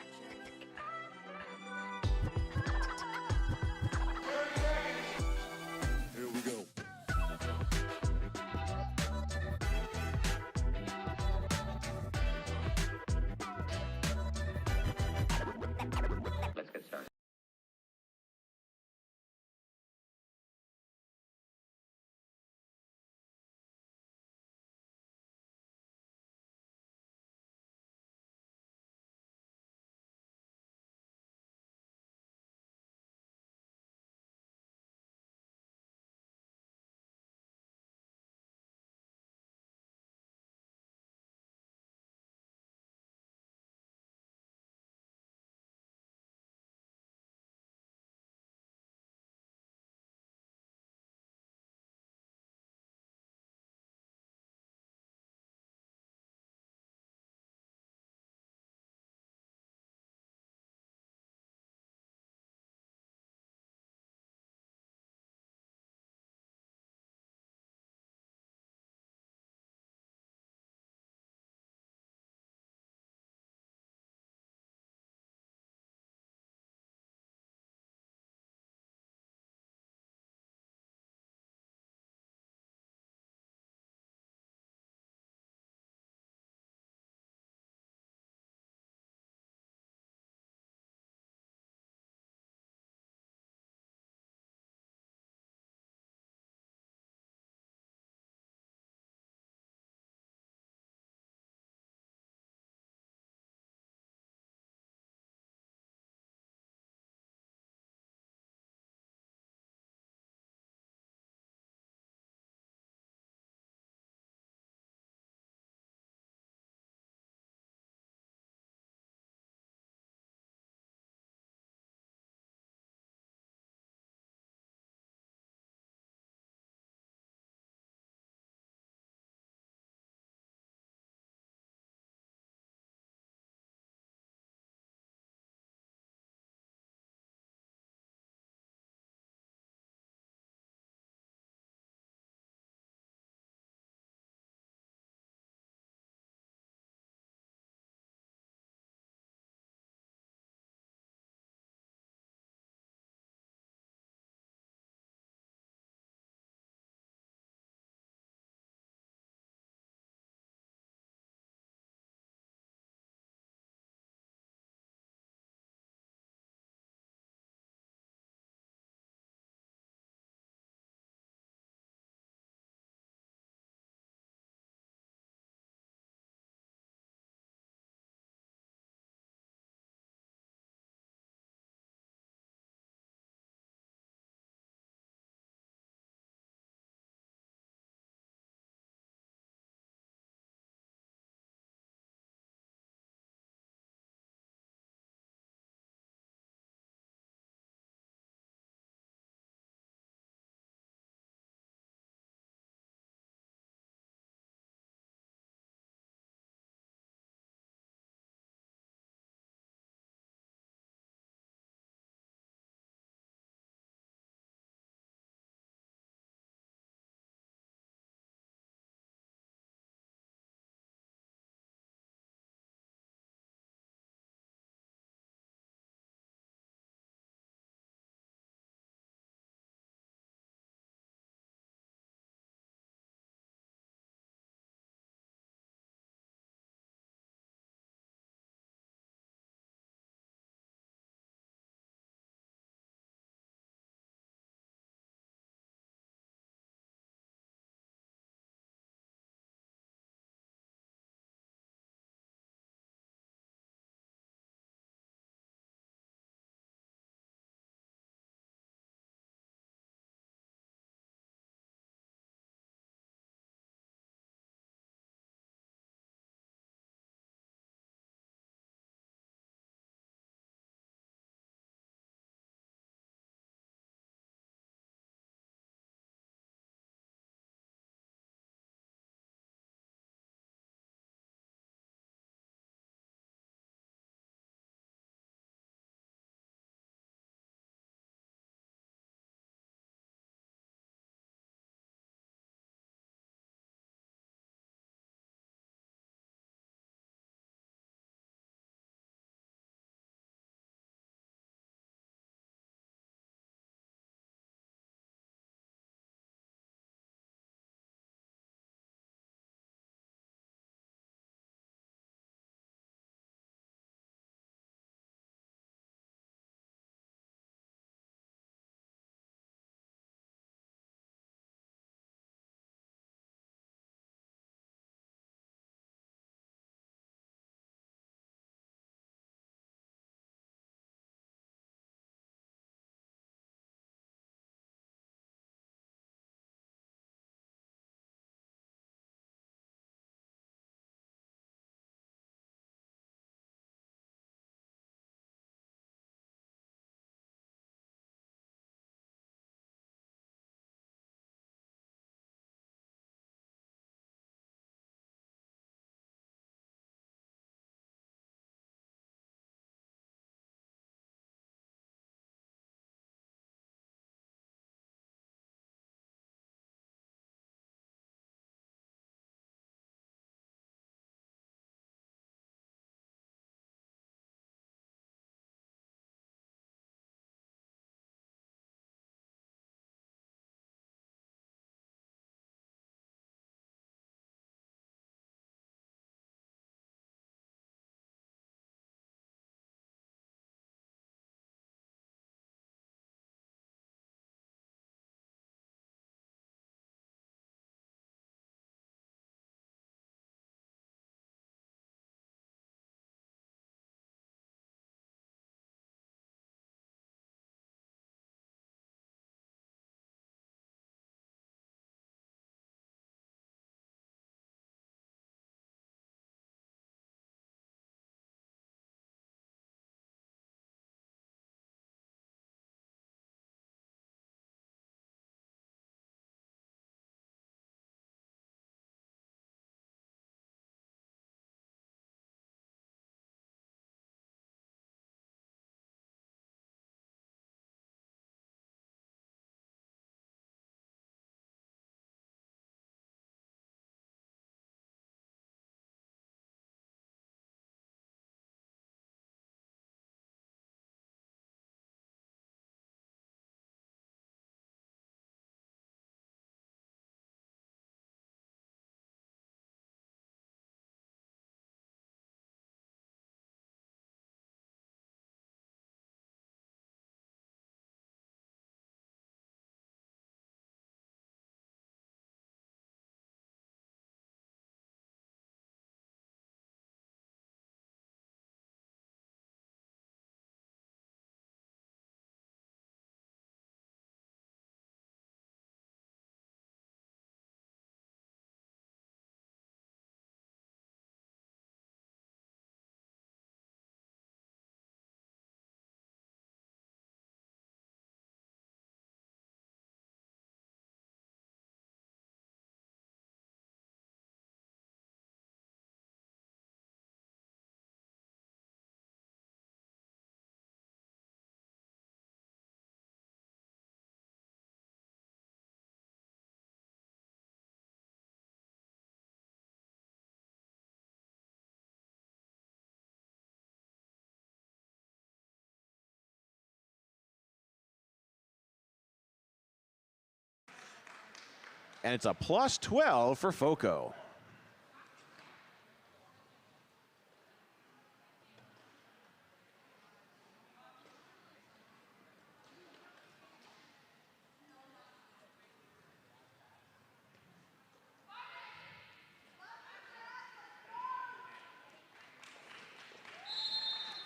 and it's a plus 12 for FoCo.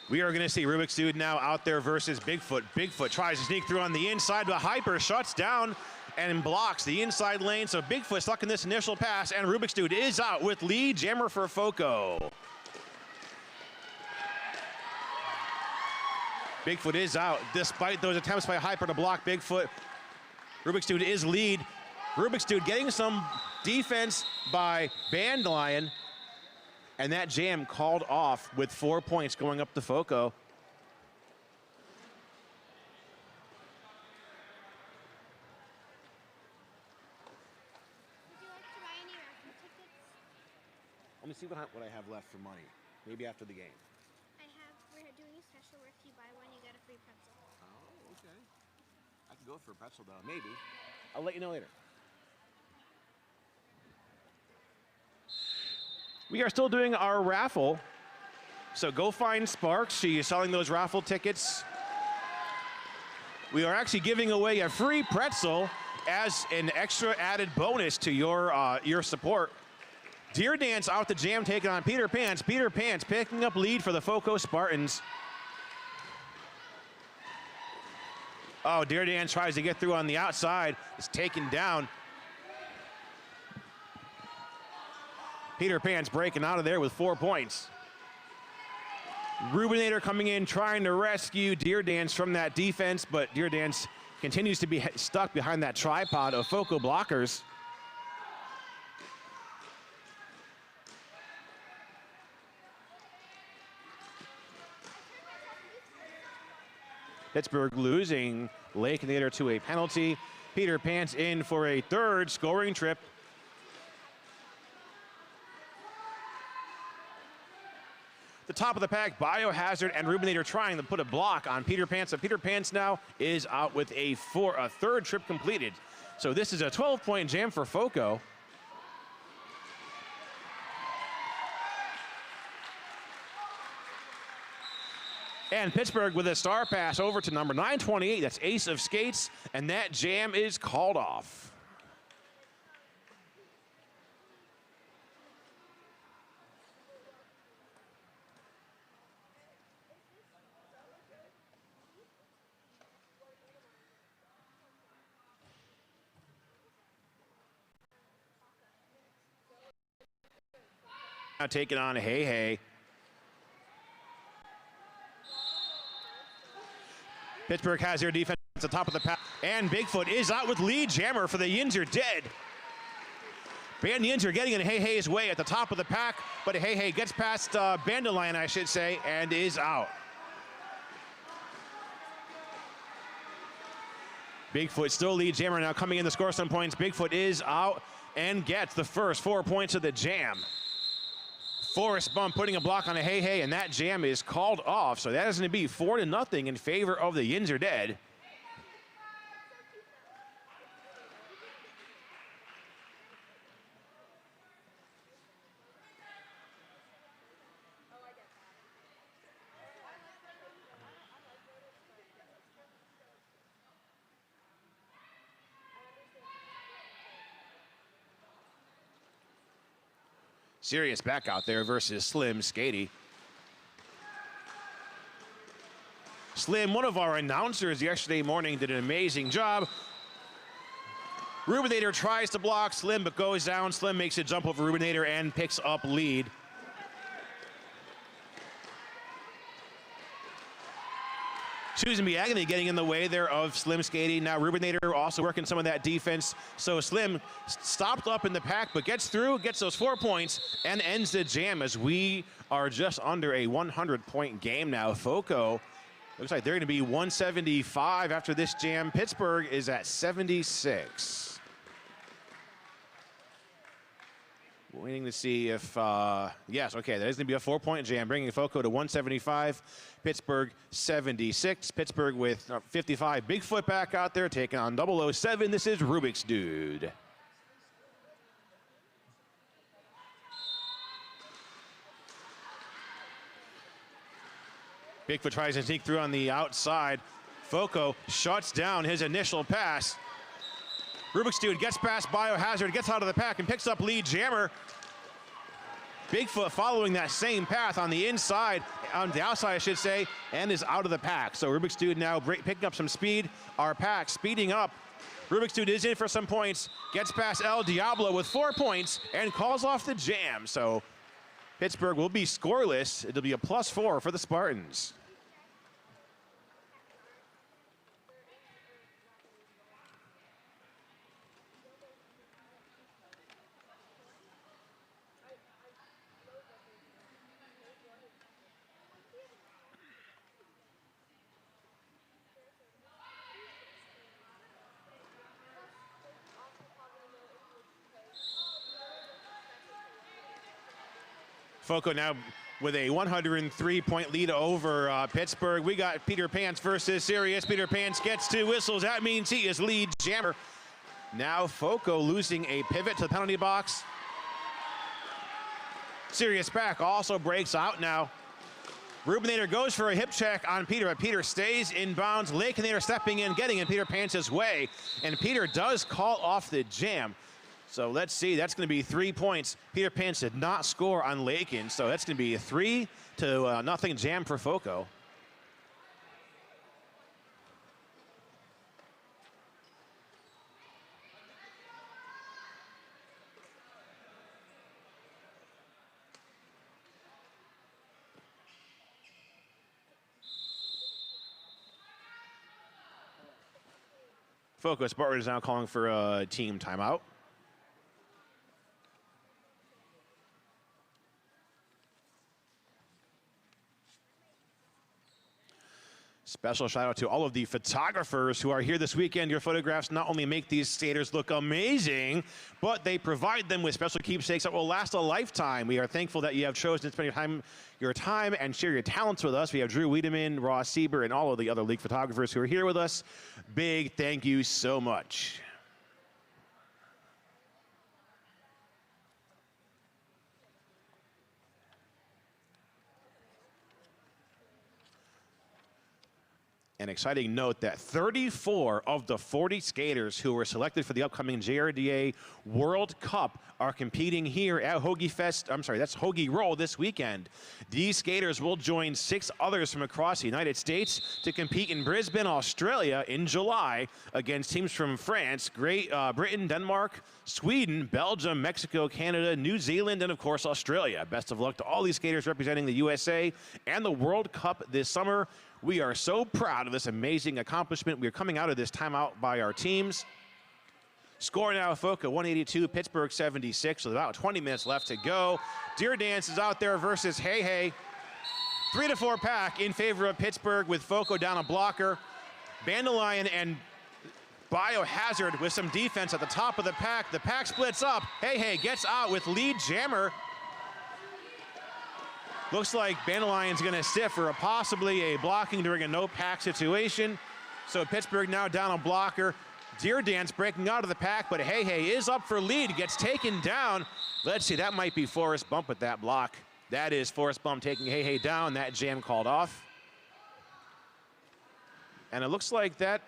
We are going to see Rubik's Dude now out there versus Bigfoot. Bigfoot tries to sneak through on the inside, but Hyper shuts down and blocks the inside lane. So Bigfoot stuck in this initial pass, and Rubik's Dude is out with lead jammer for FoCo. Bigfoot is out despite those attempts by Hyper to block Bigfoot. Rubik's Dude is lead. Rubik's Dude getting some defense by Bandlion. And that jam called off with 4 points going up to FoCo. Would you like to buy any raffle tickets? Let me see what I have left for money. Maybe after the game. We're doing a special where if you buy one, you get a free pretzel. Oh, okay. I could go for a pretzel though, maybe. I'll let you know later. We are still doing our raffle, so go find Sparks. She is selling those raffle tickets. We are actually giving away a free pretzel as an extra added bonus to your support. Deer Dance out the jam, taking on Peter Pants. Peter Pants picking up lead for the FoCo Spartans. Oh, Deer Dance tries to get through on the outside. It's taken down. Peter Pan's breaking out of there with 4 points. Rubinator coming in, trying to rescue Deer Dance from that defense, but Deer Dance continues to be stuck behind that tripod of FoCo blockers. Pittsburgh losing Lakenator to a penalty. Peter Pan's in for a third scoring trip. The top of the pack, Biohazard and Rubinator trying to put a block on Peter Pants. So Peter Pants now is out with a third trip completed. So this is a 12-point jam for FoCo. And Pittsburgh with a star pass over to number 928. That's Ace of Skates, and that jam is called off. Now taking on Hey Hey. Pittsburgh has their defense at the top of the pack, and Bigfoot is out with lead jammer for the Yins Are Dead. Band Yins are getting in Hey Hey's way at the top of the pack, but Hey Hey gets past Bandelion, I should say, and is out. Bigfoot still lead jammer now coming in to score some points. Bigfoot is out and gets the first 4 points of the jam. Forrest Bump putting a block on a Hey Hey, and that jam is called off. So that is going to be 4-0 in favor of the Yins Are Dead. Sirius back out there versus Slim Skady. Slim, one of our announcers yesterday morning, did an amazing job. Rubinator tries to block Slim, but goes down. Slim makes a jump over Rubinator and picks up lead. Susan Biagany getting in the way there of Slim Skady. Now Rubinator also working some of that defense. So Slim stopped up in the pack, but gets through, gets those 4 points, and ends the jam as we are just under a 100-point game now. FoCo looks like they're going to be 175 after this jam. Pittsburgh is at 76. Waiting to see if, yes, okay, that is going to be a 4-point jam, bringing FoCo to 175, Pittsburgh 76. Pittsburgh with 55. Bigfoot back out there taking on 007. This is Rubik's Dude. Bigfoot tries to sneak through on the outside. FoCo shuts down his initial pass. Rubik's Dude gets past Biohazard, gets out of the pack, and picks up lead jammer. Bigfoot following that same path on the inside, on the outside I should say, and is out of the pack. So Rubik's Dude now picking up some speed. Our pack speeding up. Rubik's Dude is in for some points, gets past El Diablo with 4 points, and calls off the jam. So Pittsburgh will be scoreless. It'll be a +4 for the Spartans. FoCo now with a 103-point lead over Pittsburgh. We got Peter Pants versus Sirius. Peter Pants gets 2 whistles. That means he is lead jammer. Now FoCo losing a pivot to the penalty box. Sirius back also breaks out now. Rubinator goes for a hip check on Peter, but Peter stays in bounds. Lakeinator stepping in, getting in Peter Pants' way, and Peter does call off the jam. So let's see, that's going to be 3 points. Peter Pants did not score on Lakin, so that's going to be a 3-0 jam for FoCo. FoCo Spartan is now calling for a team timeout. Special shout out to all of the photographers who are here this weekend. Your photographs not only make these skaters look amazing, but they provide them with special keepsakes that will last a lifetime. We are thankful that you have chosen to spend your time and share your talents with us. We have Drew Wiedemann, Ross Sieber, and all of the other league photographers who are here with us. Big thank you so much. An exciting note that 34 of the 40 skaters who were selected for the upcoming JRDA World Cup are competing here at Hoagie Roll this weekend. These skaters will join 6 others from across the United States to compete in Brisbane, Australia in July against teams from France, Great Britain, Denmark, Sweden, Belgium, Mexico, Canada, New Zealand, and of course Australia. Best of luck to all these skaters representing the USA and the World Cup this summer. We are so proud of this amazing accomplishment. We are coming out of this timeout by our teams. Score now, FoCo 182, Pittsburgh 76, with about 20 minutes left to go. Deer Dance is out there versus Hey Hey. 3-4 pack in favor of Pittsburgh with FoCo down a blocker. Bandelion and Biohazard with some defense at the top of the pack. The pack splits up. Hey Hey gets out with lead jammer. Looks like Bandelion's going to sit for possibly a blocking during a no-pack situation. So Pittsburgh now down a blocker. Deer Dance breaking out of the pack, but Hey Hey is up for lead, gets taken down. Let's see, that might be Forrest Bump with that block. That is Forrest Bump taking Hey Hey down, that jam called off. And it looks like that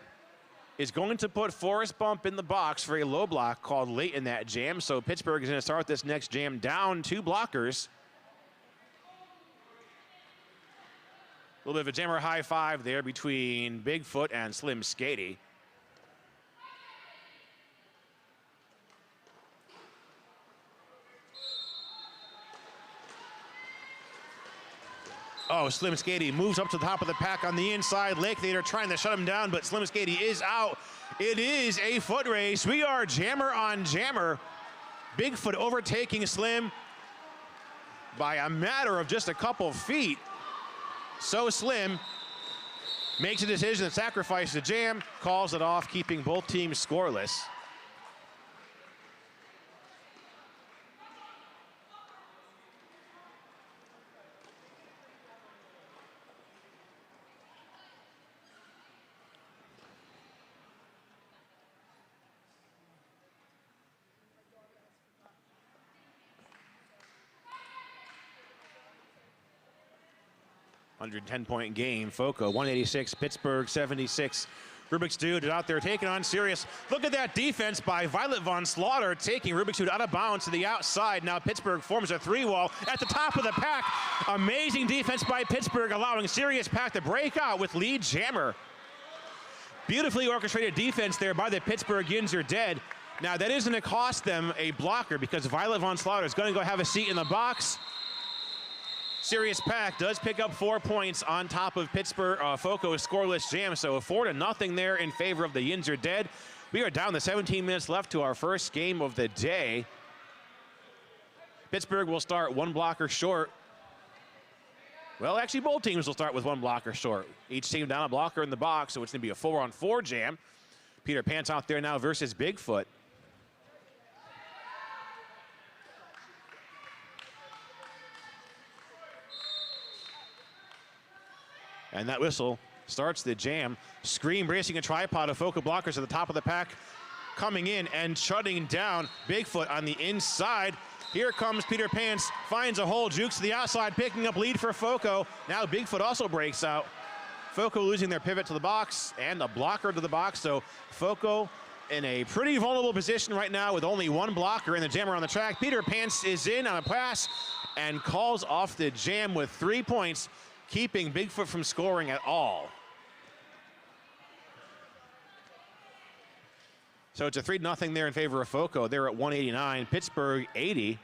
is going to put Forrest Bump in the box for a low block called late in that jam. So Pittsburgh is going to start this next jam down 2 blockers. A little bit of a jammer high five there between Bigfoot and Slim Skady. Oh, Slim Skady moves up to the top of the pack on the inside. Lakeinator trying to shut him down, but Slim Skady is out. It is a foot race. We are jammer on jammer. Bigfoot overtaking Slim by a matter of just a couple feet. So Slim makes a decision to sacrifice the jam, calls it off, keeping both teams scoreless. 110-point game. FoCo 186, Pittsburgh 76. Rubik's Dude is out there taking on Sirius. Look at that defense by Violet Von Slaughter, taking Rubik's Dude out of bounds to the outside. Now Pittsburgh forms a 3-wall at the top of the pack. Amazing defense by Pittsburgh, allowing Sirius Pack to break out with lead jammer. Beautifully orchestrated defense there by the Pittsburgh Yins Are Dead. Now that isn't going to cost them a blocker because Violet Von Slaughter is going to go have a seat in the box. Sirius Pack does pick up 4 points on top of Pittsburgh FoCo's scoreless jam, so 4-0 there in favor of the Yins Are Dead. We are down to 17 minutes left to our first game of the day. Pittsburgh will start 1 blocker short. Well, actually, both teams will start with 1 blocker short. Each team down a blocker in the box, so it's going to be a 4-on-4 jam. Peter Pants out there now versus Bigfoot. And that whistle starts the jam. Scream bracing a tripod of FoCo blockers at the top of the pack, coming in and shutting down Bigfoot on the inside. Here comes Peter Pants, finds a hole, jukes to the outside, picking up lead for FoCo. Now Bigfoot also breaks out. FoCo losing their pivot to the box and a blocker to the box, so FoCo in a pretty vulnerable position right now with only 1 blocker and the jammer on the track. Peter Pants is in on a pass and calls off the jam with 3 points, keeping Bigfoot from scoring at all. So it's a 3-0 there in favor of FoCo. They're at 189, Pittsburgh 80.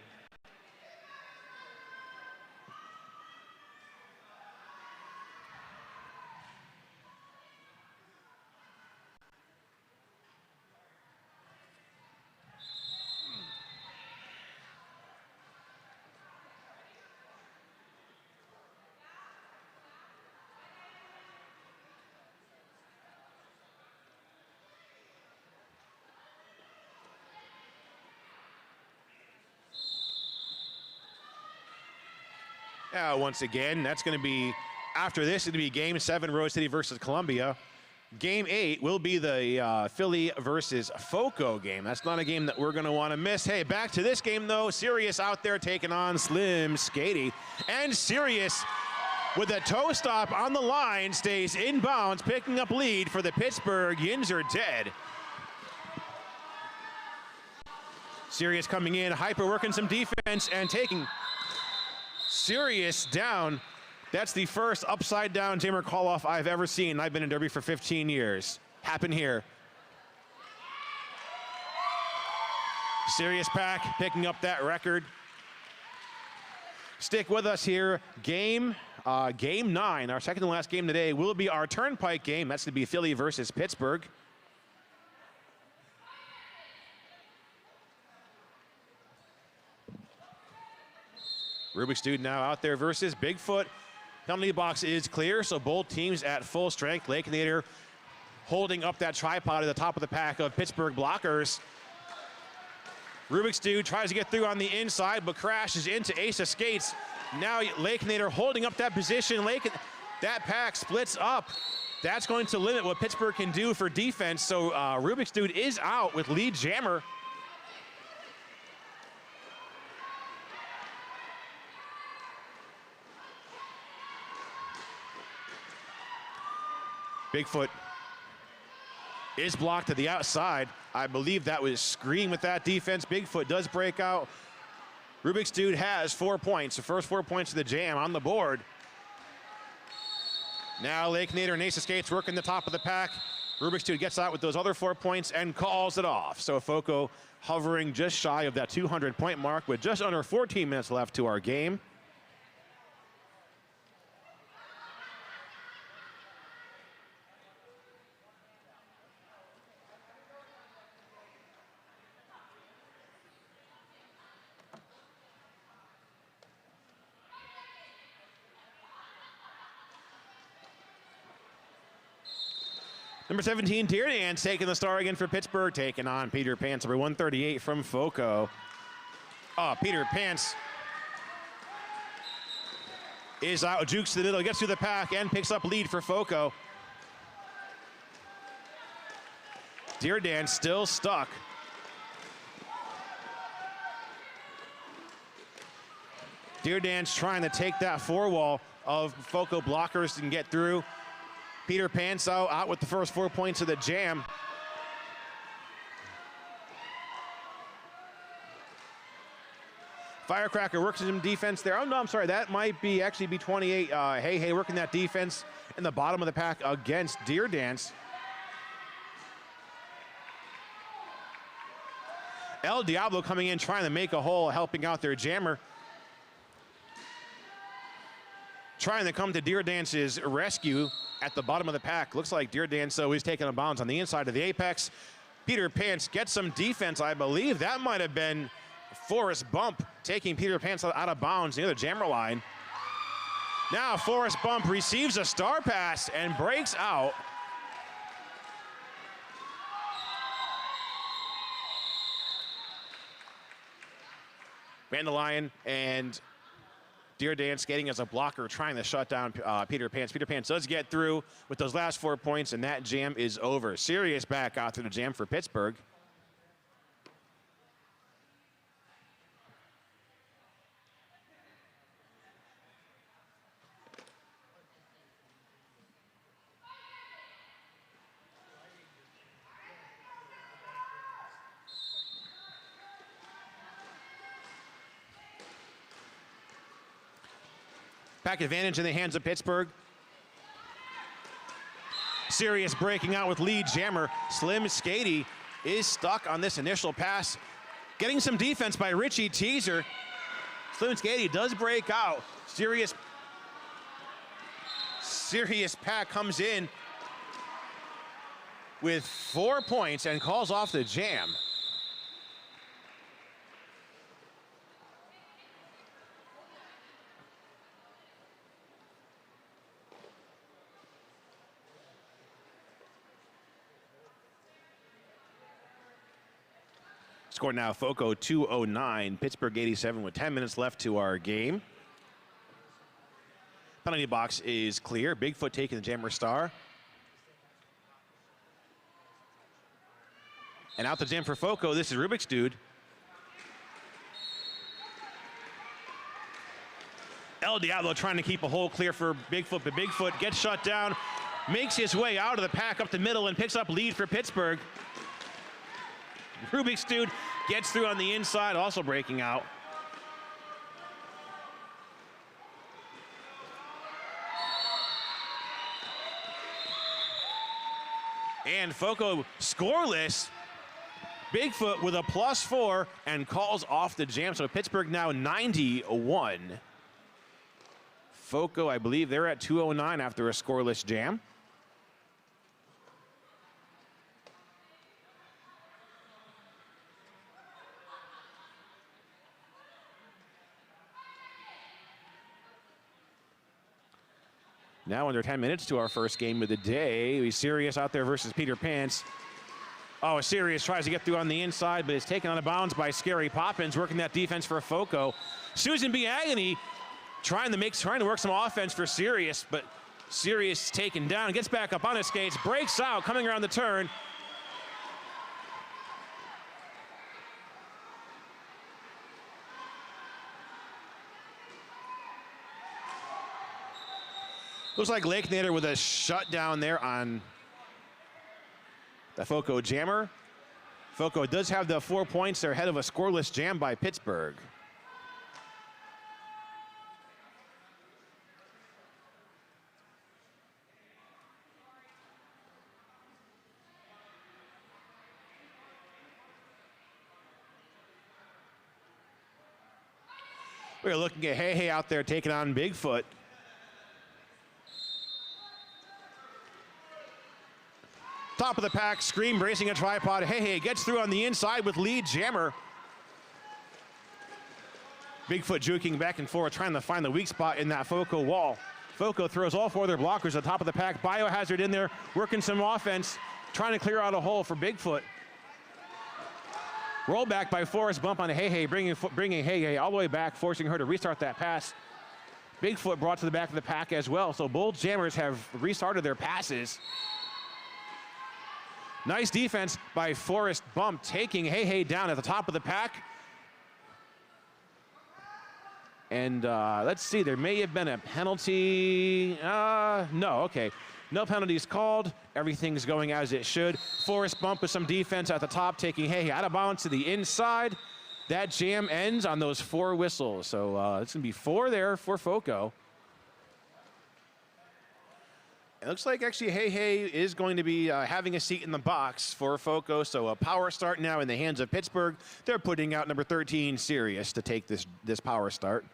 Once again, that's going to be, after this, it'll be Game 7, Rose City versus Columbia. Game 8 will be the Philly versus FoCo game. That's not a game that we're going to want to miss. Hey, back to this game, though. Sirius out there taking on Slim Skady. And Sirius, with a toe stop on the line, stays inbounds, picking up lead for the Pittsburgh Yins Are Dead. Sirius coming in, hyper working some defense and taking Sirius down. That's the first upside down jammer call off I've ever seen. I've been in Derby for 15 years. Happened here. Sirius Pack picking up that record. Stick with us here. Game 9, our second to last game today, will be our Turnpike game. That's going to be Philly versus Pittsburgh. Rubik's Dude now out there versus Bigfoot. Penalty box is clear, so both teams at full strength. Lakenator holding up that tripod at the top of the pack of Pittsburgh blockers. Rubik's Dude tries to get through on the inside, but crashes into Ace of Skates. Now Lakenator holding up that position. That pack splits up. That's going to limit what Pittsburgh can do for defense, so Rubik's Dude is out with lead jammer. Bigfoot is blocked to the outside. I believe that was Scream with that defense. Bigfoot does break out. Rubik's Dude has 4 points. The first 4 points of the jam on the board. Now Lakenator and Ace of Skates working the top of the pack. Rubik's Dude gets out with those other 4 points and calls it off. So FoCo hovering just shy of that 200-point mark with just under 14 minutes left to our game. Number 17, Deerdans taking the star again for Pittsburgh, taking on Peter Pants, number 138 from FoCo. Peter Pants is out, jukes to the middle, gets through the pack, and picks up lead for FoCo. Deerdans still stuck. Deer Dance trying to take that four wall of FoCo blockers and get through. Peter Panso out with the first 4 points of the jam. Firecracker works some defense there. Oh, no, I'm sorry. That might be actually be 28. Hey, working that defense in the bottom of the pack against Deer Dance. El Diablo coming in, trying to make a hole, helping out their jammer. Trying to come to Deer Dance's rescue at the bottom of the pack. Looks like Deer Dance, though, is taking a bounce on the inside of the apex. Peter Pants gets some defense, I believe. That might have been Forrest Bump taking Peter Pants out of bounds near the jammer line. Now Forrest Bump receives a star pass and breaks out. Vandalion and Deer Dance skating as a blocker, trying to shut down Peter Pants. Peter Pants does get through with those last 4 points, and that jam is over. Sirius back out to the jam for Pittsburgh. Pack advantage in the hands of Pittsburgh. Sirius breaking out with lead jammer. Slim Skady is stuck on this initial pass. Getting some defense by Richie Teaser. Slim Skady does break out. Sirius Pack comes in with 4 points and calls off the jam. Score now, FoCo 209, Pittsburgh 87 with 10 minutes left to our game. Penalty box is clear. Bigfoot taking the jammer star. And out the jam for FoCo, this is Rubik's Dude. El Diablo trying to keep a hole clear for Bigfoot, but Bigfoot gets shut down, makes his way out of the pack up the middle and picks up lead for Pittsburgh. Rubik's Dude gets through on the inside, also breaking out. And FoCo scoreless. Bigfoot with a +4 and calls off the jam. So Pittsburgh now 91. FoCo, I believe they're at 209 after a scoreless jam. Now under 10 minutes to our first game of the day. Sirius out there versus Peter Pants. Oh, Sirius tries to get through on the inside, but is taken out of bounds by Scary Poppins, working that defense for FoCo. Susan B. Agony trying to work some offense for Sirius, but Sirius taken down, gets back up on his skates, breaks out, coming around the turn. Looks like Lake Nader with a shutdown there on the FoCo jammer. FoCo does have the 4 points. They're ahead of a scoreless jam by Pittsburgh. We're looking at Hey out there taking on Bigfoot. Top of the pack, Scream bracing a tripod. Hey gets through on the inside with lead jammer. Bigfoot juking back and forth, trying to find the weak spot in that FoCo wall. FoCo throws all 4 of their blockers at the top of the pack. Biohazard in there, working some offense, trying to clear out a hole for Bigfoot. Roll back by Forrest Bump on Hey, bringing Hey all the way back, forcing her to restart that pass. Bigfoot brought to the back of the pack as well, so both jammers have restarted their passes. Nice defense by Forrest Bump, taking Hey down at the top of the pack. And let's see, there may have been a penalty. No, okay. No penalties called. Everything's going as it should. Forced bump with some defense at the top, taking Hey out of bounds to the inside. That jam ends on those 4 whistles. So it's going to be 4 there for FoCo. It looks like actually Hey is going to be having a seat in the box for FoCo. So a power start now in the hands of Pittsburgh. They're putting out number 13, Sirius, to take this power start.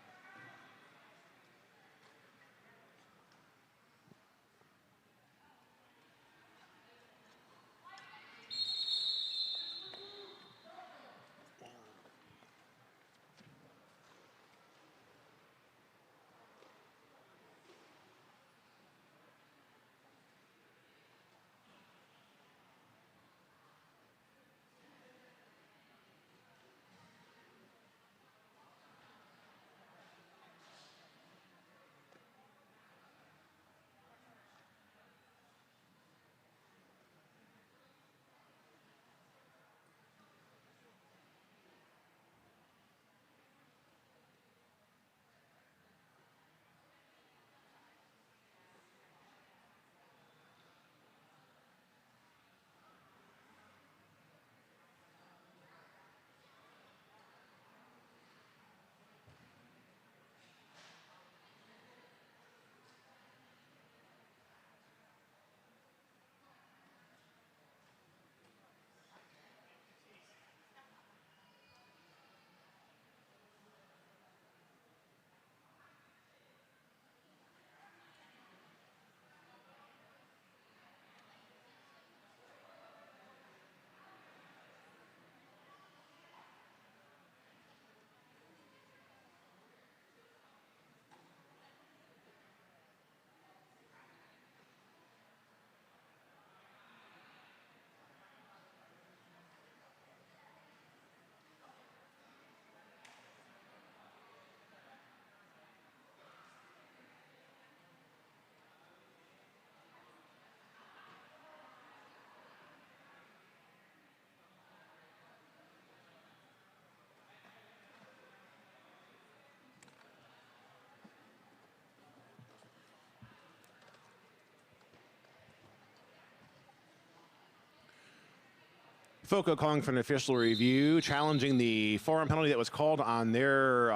FoCo calling for an official review, challenging the forearm penalty that was called on their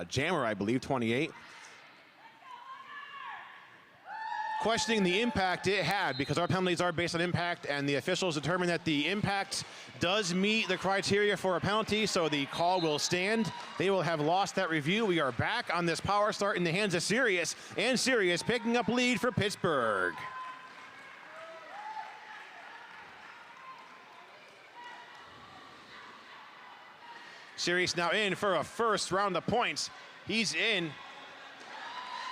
jammer, I believe, 28. Questioning the impact it had, because our penalties are based on impact, and the officials determined that the impact does meet the criteria for a penalty, so the call will stand. They will have lost that review. We are back on this power start in the hands of Sirius, and Sirius picking up lead for Pittsburgh. Sirius now in for a first round of points. He's in.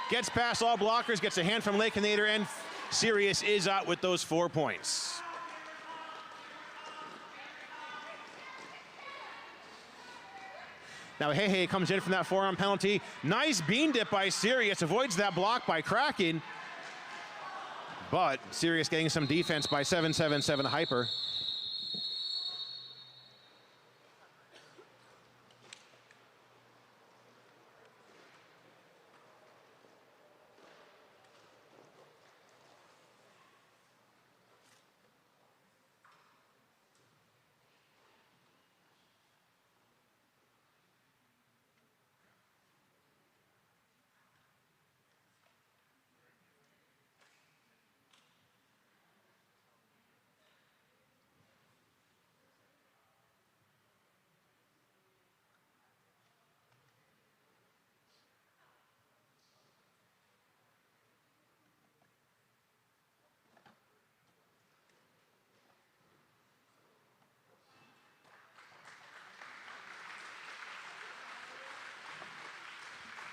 Gets past all blockers, gets a hand from Lakenator, and Sirius is out with those 4 points. Now Hey comes in from that forearm penalty. Nice bean dip by Sirius, avoids that block by Kraken. But Sirius getting some defense by 777 Hyper.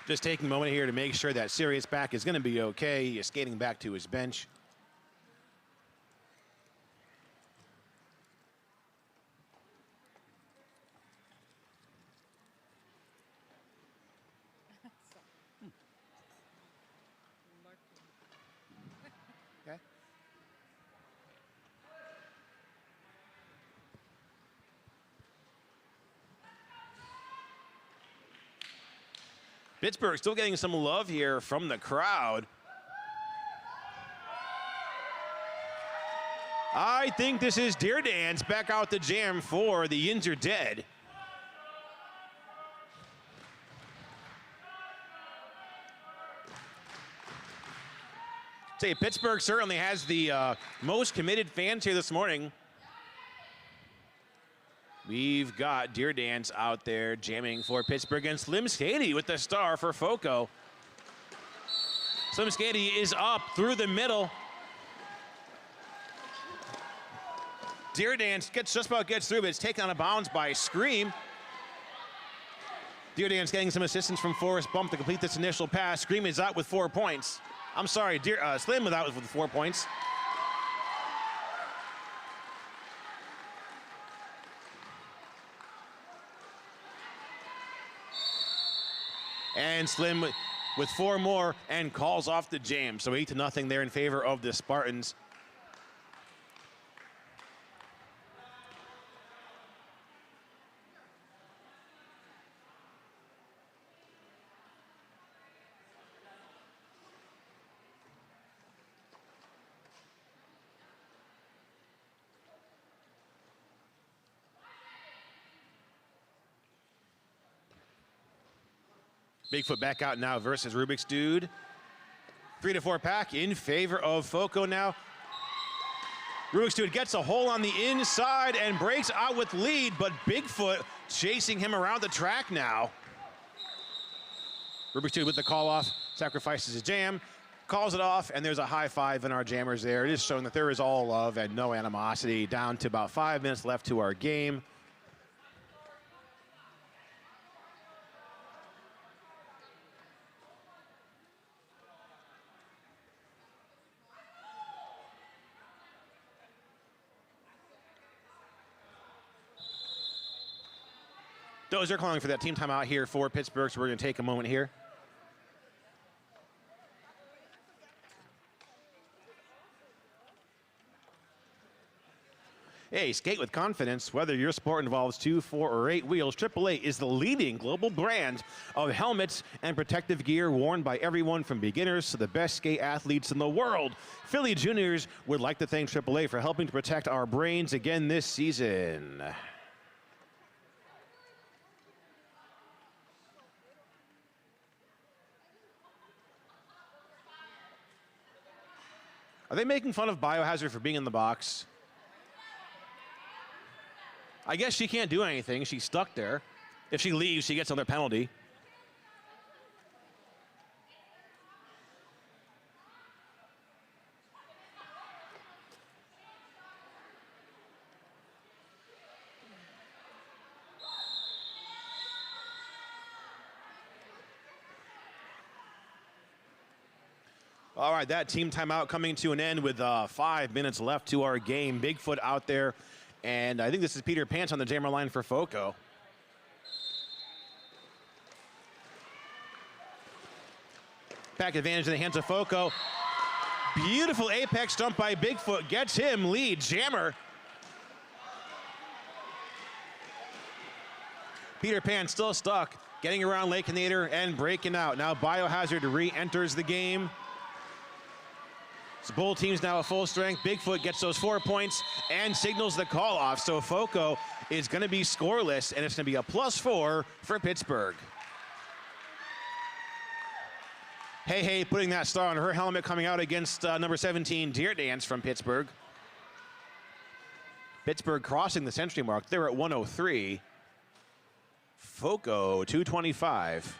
Just taking a moment here to make sure that Sirius back is going to be okay. He's skating back to his bench. Okay. Pittsburgh still getting some love here from the crowd. I think this is Deer Dance back out the jam for the Yins Are Dead. Say Pittsburgh certainly has the most committed fans here this morning. We've got Deer Dance out there jamming for Pittsburgh, and Slim Skady with the star for FoCo. Slim Skady is up through the middle. Deer Dance just about gets through, but it's taken out of bounds by Scream. Deer Dance getting some assistance from Forrest Bump to complete this initial pass. Scream is out with 4 points. I'm sorry, Slim was out with 4 points. And Slim with 4 more and calls off the jam. So 8-0 there in favor of the Spartans. Bigfoot back out now versus Rubik's Dude. 3-4 pack in favor of FoCo now. Rubik's Dude gets a hole on the inside and breaks out with lead, but Bigfoot chasing him around the track now. Rubik's Dude with the call off, sacrifices his jam, calls it off, and there's a high five in our jammers there. It is showing that there is all love and no animosity. Down to about 5 minutes left to our game. Those are calling for that team timeout here for Pittsburgh, so we're going to take a moment here. Hey, skate with confidence. Whether your sport involves 2, 4, or 8 wheels, AAA is the leading global brand of helmets and protective gear worn by everyone from beginners to the best skate athletes in the world. Philly Juniors would like to thank AAA for helping to protect our brains again this season. Are they making fun of Biohazard for being in the box? I guess she can't do anything. She's stuck there. If she leaves, she gets another penalty. All right, that team timeout coming to an end with 5 minutes left to our game. Bigfoot out there, and I think this is Peter Pants on the jammer line for FoCo. Back advantage in the hands of FoCo. Beautiful apex dump by Bigfoot, gets him lead jammer. Peter Pan still stuck, getting around Lakeinator and breaking out. Now Biohazard re-enters the game. So both teams now at full strength. Bigfoot gets those 4 points and signals the call off. So FoCo is going to be scoreless, and it's going to be a +4 for Pittsburgh. Hey, putting that star on her helmet, coming out against number 17, Deer Dance from Pittsburgh. Pittsburgh crossing the century mark. They're at 103. FoCo 225.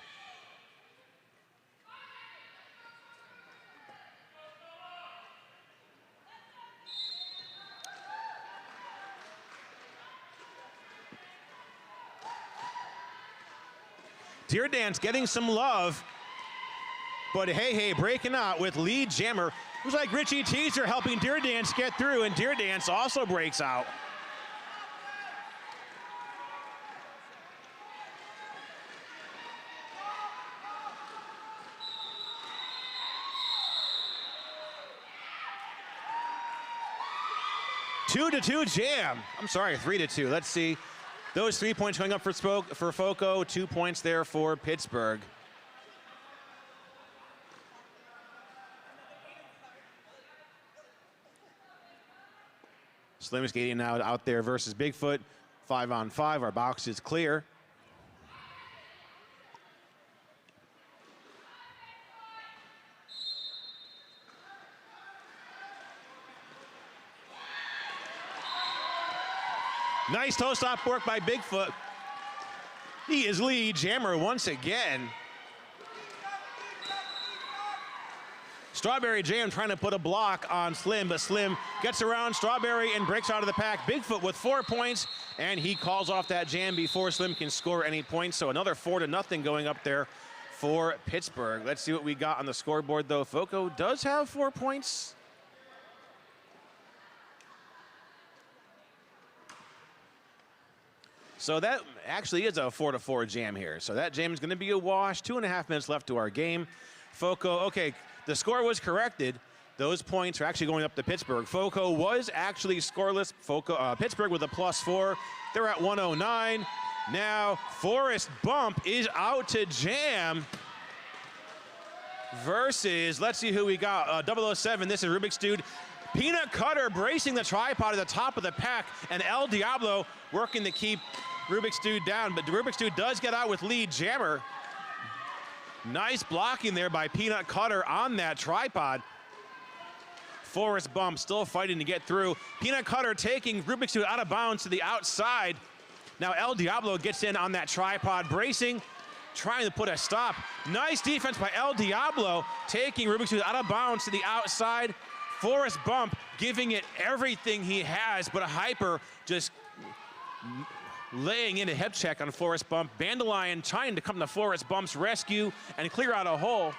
Deer Dance getting some love, but hey, breaking out with lead jammer. It was like Richie Teaser helping Deer Dance get through, and Deer Dance also breaks out. Two to 2 jam. I'm sorry, 3-2. Let's see. Those 3 points going up for FoCo, 2 points there for Pittsburgh. Slim skating now out there versus Bigfoot. 5-on-5. Our box is clear. Nice toe stop work by Bigfoot. He is lead jammer once again. Strawberry Jam trying to put a block on Slim, but Slim gets around Strawberry and breaks out of the pack. Bigfoot with 4 points, and he calls off that jam before Slim can score any points. So another 4-0 going up there for Pittsburgh. Let's see what we got on the scoreboard, though. FoCo does have 4 points. So that actually is a 4-4 jam here. So that jam is going to be a wash. 2.5 minutes left to our game. FoCo, okay, the score was corrected. Those points are actually going up to Pittsburgh. FoCo was actually scoreless. Pittsburgh with a +4. They're at 109. Now Forrest Bump is out to jam versus, let's see who we got, 007. This is Rubik's Dude. Peanut Cutter bracing the tripod at the top of the pack, and El Diablo working to keep Rubik's Dude down, but Rubik's Dude does get out with lead jammer. Nice blocking there by Peanut Cutter on that tripod. Forrest Bump still fighting to get through. Peanut Cutter taking Rubik's Dude out of bounds to the outside. Now El Diablo gets in on that tripod, bracing, trying to put a stop. Nice defense by El Diablo, taking Rubik's Dude out of bounds to the outside. Forrest Bump giving it everything he has, but a Hyper just laying in a hip check on Forrest Bump. Bandelion trying to come to Forrest Bump's rescue and clear out a hole.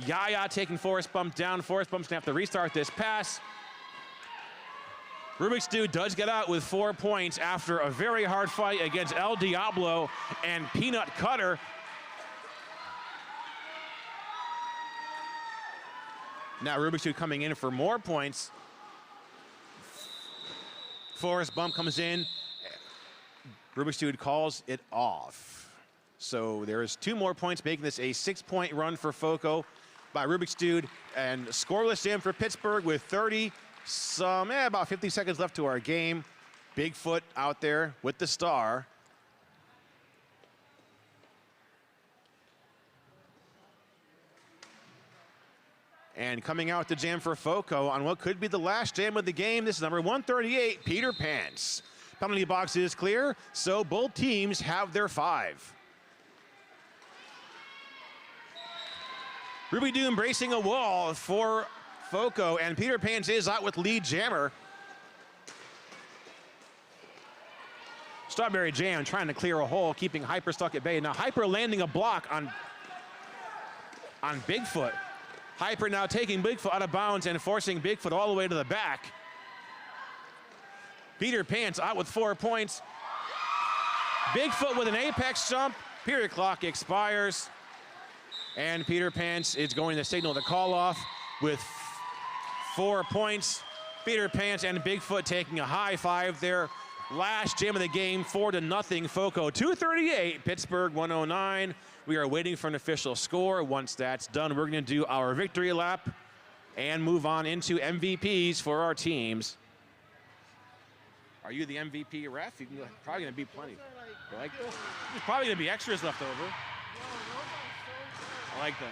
Yaya taking Forrest Bump down. Forrest Bump's gonna have to restart this pass. Rubik's Dude does get out with 4 points after a very hard fight against El Diablo and Peanut Cutter. Now Rubik's Dude coming in for more points. Forrest Bump comes in. Rubik's Dude calls it off. So there is 2 more points, making this a 6-point run for FoCo by Rubik's Dude, and scoreless jam for Pittsburgh with about 50 seconds left to our game. Bigfoot out there with the star. And coming out the jam for FoCo on what could be the last jam of the game. This is number 138, Peter Pants. Penalty box is clear, so both teams have their 5. Ruby Doom bracing a wall for FoCo, and Peter Pants is out with lead jammer. Strawberry Jam trying to clear a hole, keeping Hyper stuck at bay. Now Hyper landing a block on Bigfoot. Hyper now taking Bigfoot out of bounds and forcing Bigfoot all the way to the back. Peter Pants out with 4 points. Bigfoot with an apex jump. Period clock expires. And Peter Pants is going to signal the call off with 4 points. Peter Pants and Bigfoot taking a high 5 there. Last jam of the game, 4-0, FoCo 238, Pittsburgh 109. We are waiting for an official score. Once that's done, we're going to do our victory lap and move on into MVPs for our teams. Are you the MVP ref? You can, probably going to be plenty. There's probably going to be extras left over. I like them.